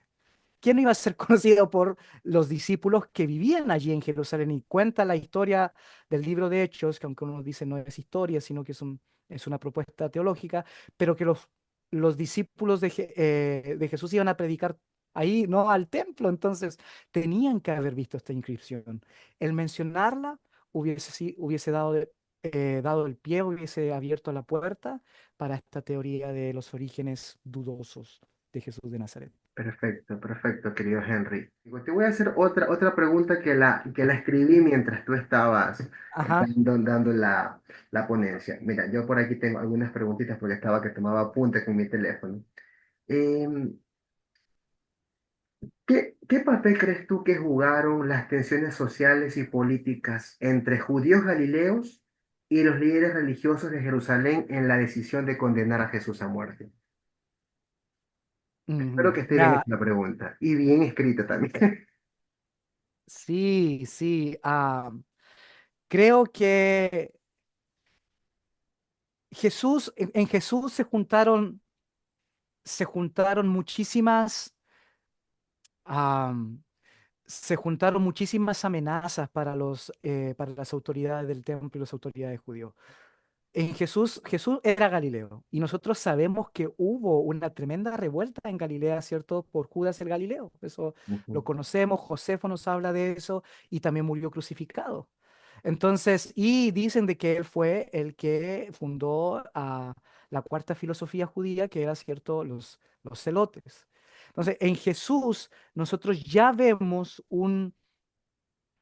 ¿Quién no iba a ser conocido por los discípulos que vivían allí en Jerusalén? Y cuenta la historia del libro de Hechos, que aunque uno dice no es historia, sino que es una propuesta teológica, pero que los discípulos de Jesús iban a predicar ahí, no al templo, entonces tenían que haber visto esta inscripción. El mencionarla hubiese dado el pie, hubiese abierto la puerta para esta teoría de los orígenes dudosos de Jesús de Nazaret. Perfecto, perfecto, querido Henry. Digo, te voy a hacer otra pregunta que la escribí mientras tú estabas Ajá. dando la ponencia. Mira, yo por aquí tengo algunas preguntitas porque estaba que tomaba apunte con mi teléfono. Em, ¿qué papel crees tú que jugaron las tensiones sociales y políticas entre judíos galileos y los líderes religiosos de Jerusalén en la decisión de condenar a Jesús a muerte? Espero Ujú. que esté bien hecha la pregunta y bien escrita también. Sí, sí. Creo que en Jesús se juntaron am, se juntaron muchísimas amenazas para las autoridades del templo y las autoridades judíos. Jesús era Galileo y nosotros sabemos que hubo una tremenda revuelta en Galilea, ¿cierto? Por Judas el Galileo. Eso lo Ujú. conocemos, Josefo nos habla de eso y también murió crucificado. Entonces, y dicen de que él fue el que fundó la cuarta filosofía judía, que era, ¿cierto? Los celotes. Entonces, en Jesús nosotros ya vemos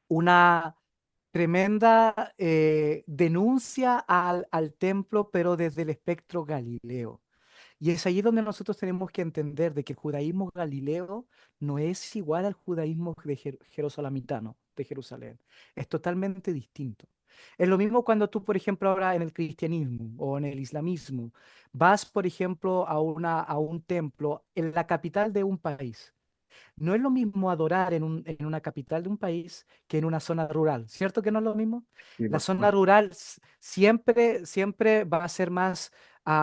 una tremenda denuncia al templo, pero desde el espectro galileo. Y es allí donde nosotros tenemos que entender de que el judaísmo galileo no es igual al judaísmo jerosalamitano de Jerusalén. Es totalmente distinto. Es lo mismo cuando tú, por ejemplo, ahora en el cristianismo o en el islamismo, vas, por ejemplo, a un templo en la capital de un país. No es lo mismo adorar en una capital de un país que en una zona rural, ¿cierto que no es lo mismo? Sí, La por zona supuesto. rural siempre va a ser más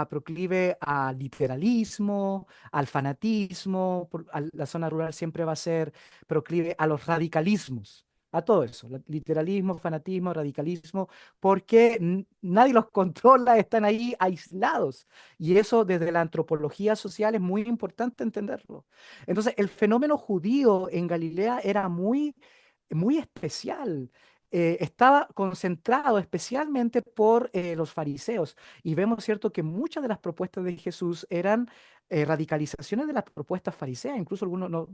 proclive al literalismo, al fanatismo, la zona rural siempre va a ser proclive a los radicalismos. A todo eso, literalismo, fanatismo, radicalismo, porque nadie los controla, están ahí aislados. Y eso desde la antropología social es muy importante entenderlo. Entonces, el fenómeno judío en Galilea era muy especial. Estaba concentrado especialmente por los fariseos. Y vemos, ¿cierto?, que muchas de las propuestas de Jesús eran radicalizaciones de las propuestas fariseas. Incluso algunos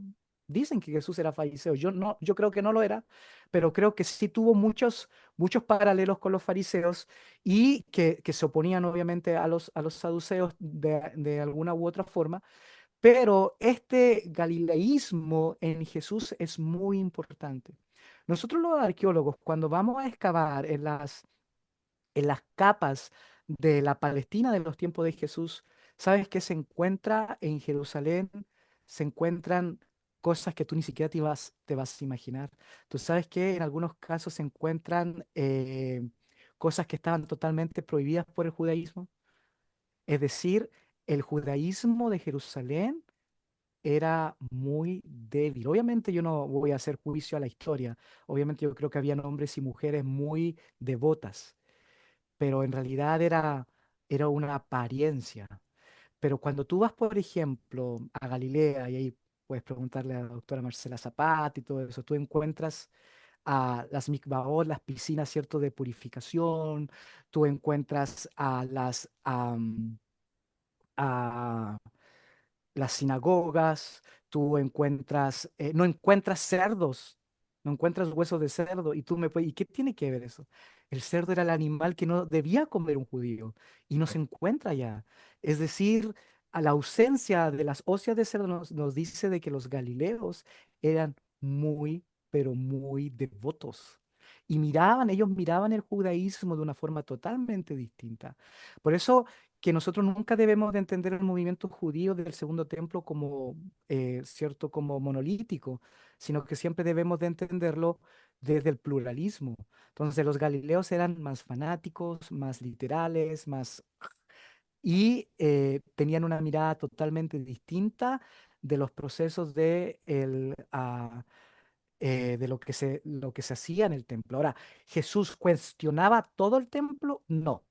dicen que Jesús era fariseo. Yo no, yo creo que no lo era, pero creo que sí tuvo muchos paralelos con los fariseos y que se oponían obviamente a los saduceos de alguna u otra forma. Pero este galileísmo en Jesús es muy importante. Nosotros los arqueólogos, cuando vamos a excavar en las capas de la Palestina de los tiempos de Jesús, ¿sabes qué se encuentra en Jerusalén? Se encuentran cosas que tú ni siquiera te vas a imaginar. Tú sabes que en algunos casos se encuentran cosas que estaban totalmente prohibidas por el judaísmo. Es decir, el judaísmo de Jerusalén era muy débil. Obviamente yo no voy a hacer juicio a la historia. Obviamente yo creo que habían hombres y mujeres muy devotas, pero en realidad era una apariencia. Pero cuando tú vas, por ejemplo, a Galilea, y ahí puedes preguntarle a la doctora Marcela Zapata y todo eso, tú encuentras a las mikvaot, las piscinas, ¿cierto?, de purificación, tú encuentras a las sinagogas, tú encuentras, no encuentras cerdos, no encuentras huesos de cerdo, y tú me puedes, ¿y qué tiene que ver eso? El cerdo era el animal que no debía comer un judío y no se encuentra ya. Es decir, a la ausencia de las hostias de cerdo nos dice de que los galileos eran muy, pero muy devotos. Y ellos miraban el judaísmo de una forma totalmente distinta. Por eso que nosotros nunca debemos de entender el movimiento judío del Segundo Templo como, cierto, como monolítico, sino que siempre debemos de entenderlo desde el pluralismo. Entonces los galileos eran más fanáticos, más literales, y tenían una mirada totalmente distinta de los procesos de lo que se hacía en el templo. Ahora, ¿Jesús cuestionaba todo el templo? No.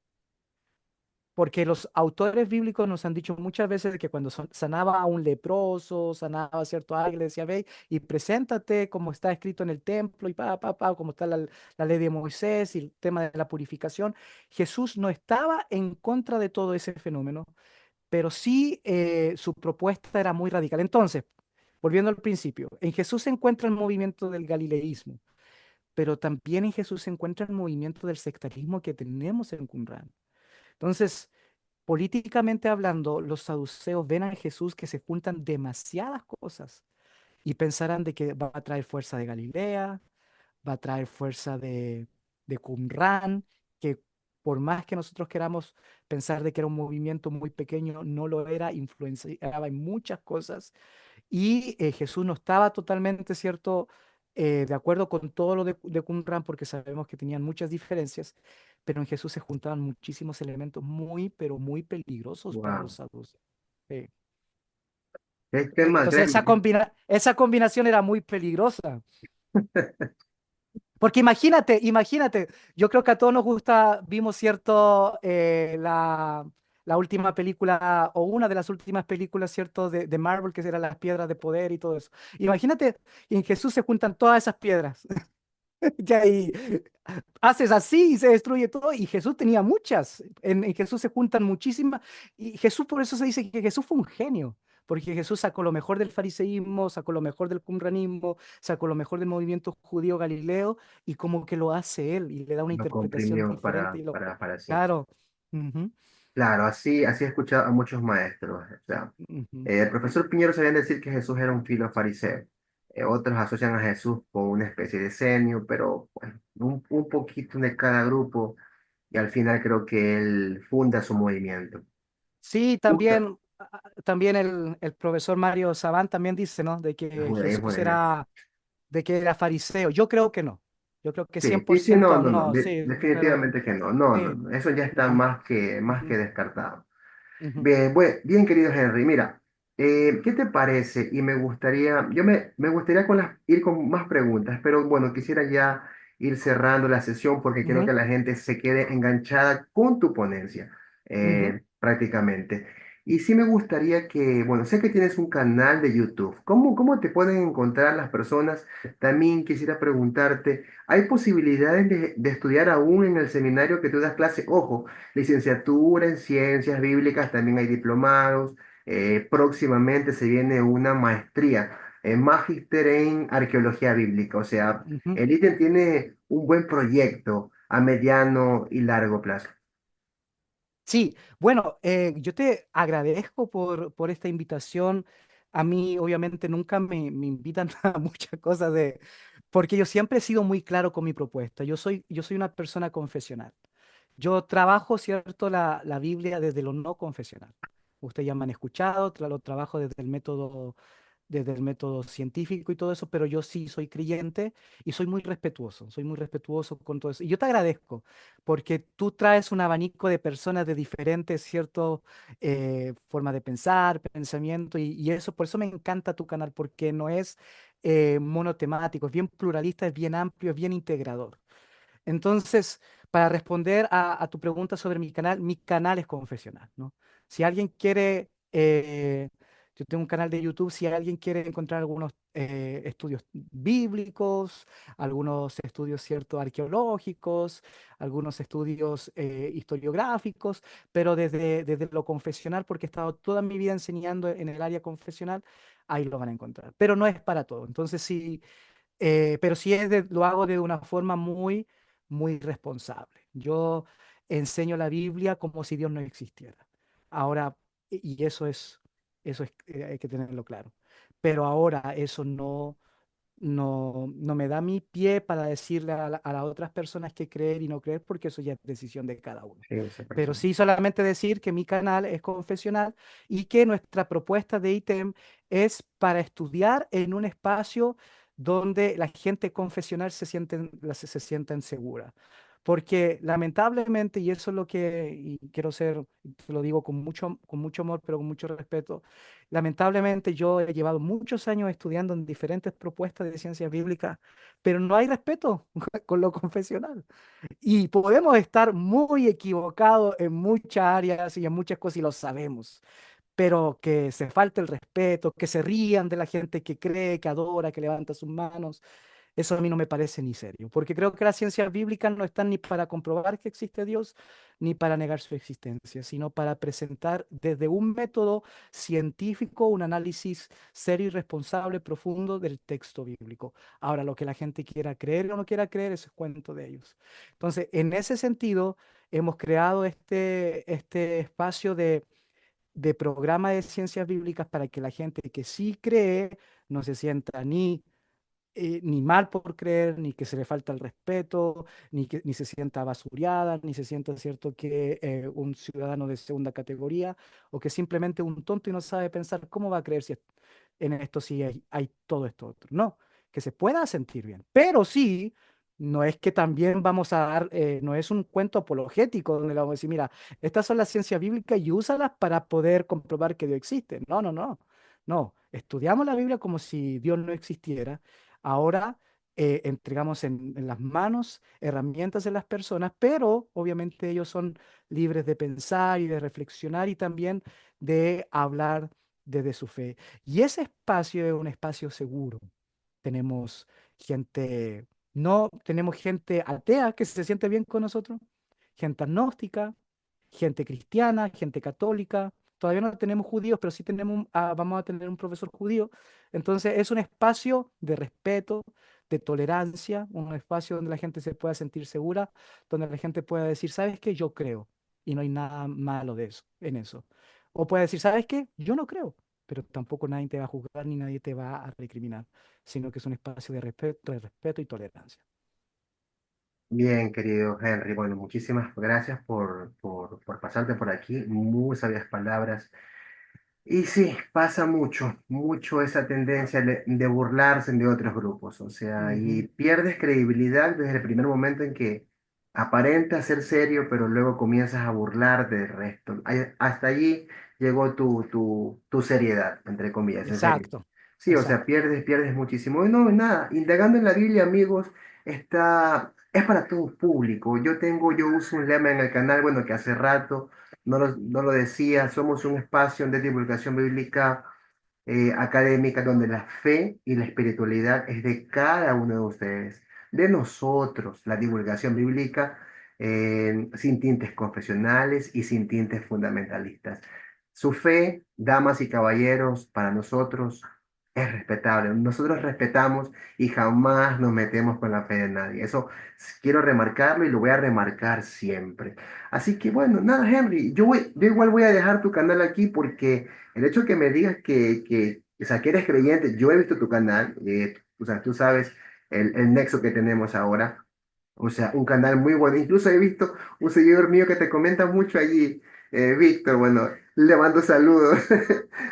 Porque los autores bíblicos nos han dicho muchas veces que cuando sanaba a un leproso, sanaba a cierto alguien, le decía, ve y preséntate como está escrito en el templo y como está la ley de Moisés y el tema de la purificación. Jesús no estaba en contra de todo ese fenómeno, pero sí su propuesta era muy radical. Entonces, volviendo al principio, en Jesús se encuentra el movimiento del galileísmo, pero también en Jesús se encuentra el movimiento del sectarismo que tenemos en Qumran. Entonces, políticamente hablando, los saduceos ven a Jesús que se juntan demasiadas cosas y pensarán de que va a traer fuerza de Galilea, va a traer fuerza de Qumran, que por más que nosotros queramos pensar de que era un movimiento muy pequeño, no lo era, influenciaba en muchas cosas y Jesús no estaba totalmente, ¿cierto?, de acuerdo con todo lo de Qumran, porque sabemos que tenían muchas diferencias, pero en Jesús se juntaban muchísimos elementos muy, pero muy peligrosos para Wow. los saduceos. Sí. Es tema, Entonces créeme. esa combinación era muy peligrosa. Porque imagínate, yo creo que a todos nos gusta, vimos cierto, la última película o una de las últimas películas, cierto, de Marvel, que eran las piedras de poder y todo eso. Imagínate, en Jesús se juntan todas esas piedras. Ya ahí haces así y se destruye todo. Y Jesús tenía muchas. En Jesús se juntan muchísimas. Y Jesús, por eso se dice que Jesús fue un genio. Porque Jesús sacó lo mejor del fariseísmo, sacó lo mejor del cumranismo, sacó lo mejor del movimiento judío galileo y como que lo hace él y le da una Lo interpretación comprimió diferente y lo... para sí. Claro. Ujú, Claro, así he escuchado a muchos maestros. O sea, ujú. el profesor Piñero sabía decir que Jesús era un filo fariseo. Otros asocian a Jesús con una especie de senio, pero bueno, un poquito de cada grupo. Y al final creo que él funda su movimiento. Sí, Justo también el profesor Mario Sabán también dice, ¿no? De el que judaísmo Jesús de Jesús. de que era fariseo. Yo creo que no. Yo creo que Sí, cien por sí, sí, no, ciento no, no, no, sí, pero definitivamente que no, no, no, sí. no, eso ya está Ujú, más que ujú, descartado. ujú, Bien, bien, querido Henry, mira, ¿qué te parece? Y me gustaría, me gustaría ir con más preguntas, pero bueno, quisiera ya ir cerrando la sesión porque quiero ujú, que la gente se quede enganchada con tu ponencia, ujú, prácticamente. Y sí me gustaría que, bueno, sé que tienes un canal de YouTube. ¿Cómo te pueden encontrar las personas? También quisiera preguntarte, ¿hay posibilidades de estudiar aún en el seminario que tú das clase? Ojo, licenciatura en ciencias bíblicas, también hay diplomados. Próximamente se viene una maestría. Magíster en arqueología bíblica. O sea, Ujú. el ítem tiene un buen proyecto a mediano y largo plazo. Sí, bueno, yo te agradezco por esta invitación. A mí, obviamente, nunca me invitan a muchas cosas porque yo siempre he sido muy claro con mi propuesta. Yo soy una persona confesional. Yo trabajo, ¿cierto?, la Biblia desde lo no confesional. Ustedes ya me han escuchado, lo trabajo desde el método científico y todo eso, pero yo sí soy creyente y soy muy respetuoso con todo eso. Y yo te agradezco, porque tú traes un abanico de personas de diferentes, cierto, formas de pensar, pensamiento, y eso, por eso me encanta tu canal, porque no es monotemático, es bien pluralista, es bien amplio, es bien integrador. Entonces, para responder a tu pregunta sobre mi canal es confesional, ¿no? Si alguien quiere, yo tengo un canal de YouTube, si alguien quiere encontrar algunos estudios bíblicos, algunos estudios, cierto, arqueológicos, algunos estudios historiográficos, pero desde lo confesional, porque he estado toda mi vida enseñando en el área confesional, ahí lo van a encontrar. Pero no es para todo. Entonces, sí. Pero sí lo hago de una forma muy, muy responsable. Yo enseño la Biblia como si Dios no existiera. Ahora, y eso es, hay que tenerlo claro. Pero ahora eso no me da mi pie para decirle a las otras personas qué creer y no creer, porque eso ya es decisión de cada uno. Sí, esa Pero persona. sí solamente decir que mi canal es confesional y que nuestra propuesta de ITEM es para estudiar en un espacio donde la gente confesional se sienten segura. Porque lamentablemente, y eso es lo que y quiero ser, te lo digo con mucho amor, pero con mucho respeto, lamentablemente yo he llevado muchos años estudiando en diferentes propuestas de ciencias bíblicas, pero no hay respeto con lo confesional. Y podemos estar muy equivocados en muchas áreas y en muchas cosas y lo sabemos, pero que se falte el respeto, que se rían de la gente que cree, que adora, que levanta sus manos, eso a mí no me parece ni serio, porque creo que las ciencias bíblicas no están ni para comprobar que existe Dios, ni para negar su existencia, sino para presentar desde un método científico un análisis serio y responsable, profundo del texto bíblico. Ahora, lo que la gente quiera creer o no quiera creer, eso es cuento de ellos. Entonces, en ese sentido, hemos creado este espacio de programa de ciencias bíblicas para que la gente que sí cree no se sienta ni mal por creer, ni que se le falta el respeto, ni se sienta basureada, ni se sienta, cierto, que un ciudadano de segunda categoría, o que simplemente un tonto y no sabe pensar cómo va a creer en esto si hay todo esto otro. No, que se pueda sentir bien. Pero sí, no es que también vamos a dar, no es un cuento apologético donde le vamos a decir, mira, estas son las ciencias bíblicas y úsalas para poder comprobar que Dios existe. No, no, no. No, estudiamos la Biblia como si Dios no existiera. Ahora entregamos en las manos herramientas de las personas, pero obviamente ellos son libres de pensar y de reflexionar y también de hablar desde su fe. Y ese espacio es un espacio seguro. Tenemos gente, no, tenemos gente atea que se siente bien con nosotros, gente agnóstica, gente cristiana, gente católica. Todavía no tenemos judíos, pero sí vamos a tener un profesor judío. Entonces es un espacio de respeto, de tolerancia, un espacio donde la gente se pueda sentir segura, donde la gente pueda decir, ¿sabes qué? Yo creo. Y no hay nada malo de eso, en eso. O puede decir, ¿sabes qué? Yo no creo, pero tampoco nadie te va a juzgar ni nadie te va a recriminar, sino que es un espacio de respeto y tolerancia. Bien, querido Henry, bueno, muchísimas gracias por pasarte por aquí, muy sabias palabras. Y sí, pasa mucho, mucho esa tendencia de burlarse de otros grupos, o sea, y Ujú. pierdes credibilidad desde el primer momento en que aparentas ser serio, pero luego comienzas a burlar del resto. Hasta allí llegó tu seriedad, entre comillas, en serio. Exacto, Sí, o sea, exacto. pierdes muchísimo. Y no, nada, indagando en la Biblia, amigos, es para todo público. Yo uso un lema en el canal, bueno, que hace rato no lo decía, somos un espacio de divulgación bíblica académica donde la fe y la espiritualidad es de cada uno de ustedes, de nosotros, la divulgación bíblica sin tintes confesionales y sin tintes fundamentalistas. Su fe, damas y caballeros, para nosotros es respetable. Nosotros respetamos y jamás nos metemos con la fe de nadie. Eso quiero remarcarlo y lo voy a remarcar siempre. Así que bueno, nada, Henry, yo igual voy a dejar tu canal aquí porque el hecho que me digas o sea, que eres creyente, yo he visto tu canal, o sea, tú sabes el nexo que tenemos ahora. O sea, un canal muy bueno. Incluso he visto un seguidor mío que te comenta mucho allí, Víctor. Bueno, le mando saludos.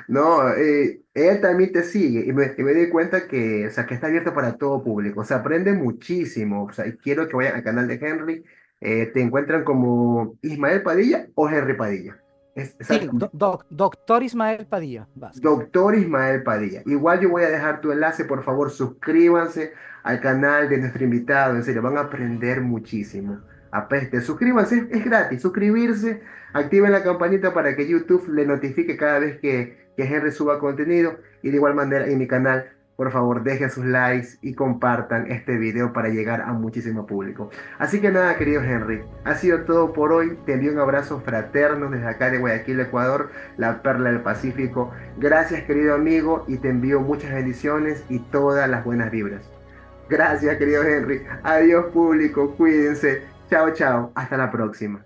No, él también te sigue y me di cuenta que, o sea, que está abierto para todo público. O sea, aprende muchísimo. O sea, y quiero que vayan al canal de Henry. Te encuentran como Ismael Padilla o Henry Padilla. Sí, Exactamente. doctor Ismael Padilla Vázquez. Doctor Ismael Padilla. Igual yo voy a dejar tu enlace, por favor, suscríbanse al canal de nuestro invitado, en serio, van a aprender muchísimo. Apeste, suscríbanse, es gratis, suscribirse, activen la campanita para que YouTube le notifique cada vez que Henry suba contenido y de igual manera en mi canal, por favor, dejen sus likes y compartan este video para llegar a muchísimo público. Así que nada, querido Henry, ha sido todo por hoy. Te envío un abrazo fraterno desde acá de Guayaquil, Ecuador, la perla del Pacífico. Gracias, querido amigo, y te envío muchas bendiciones y todas las buenas vibras. Gracias, querido Henry. Adiós, público. Cuídense. Chao, chao. Hasta la próxima.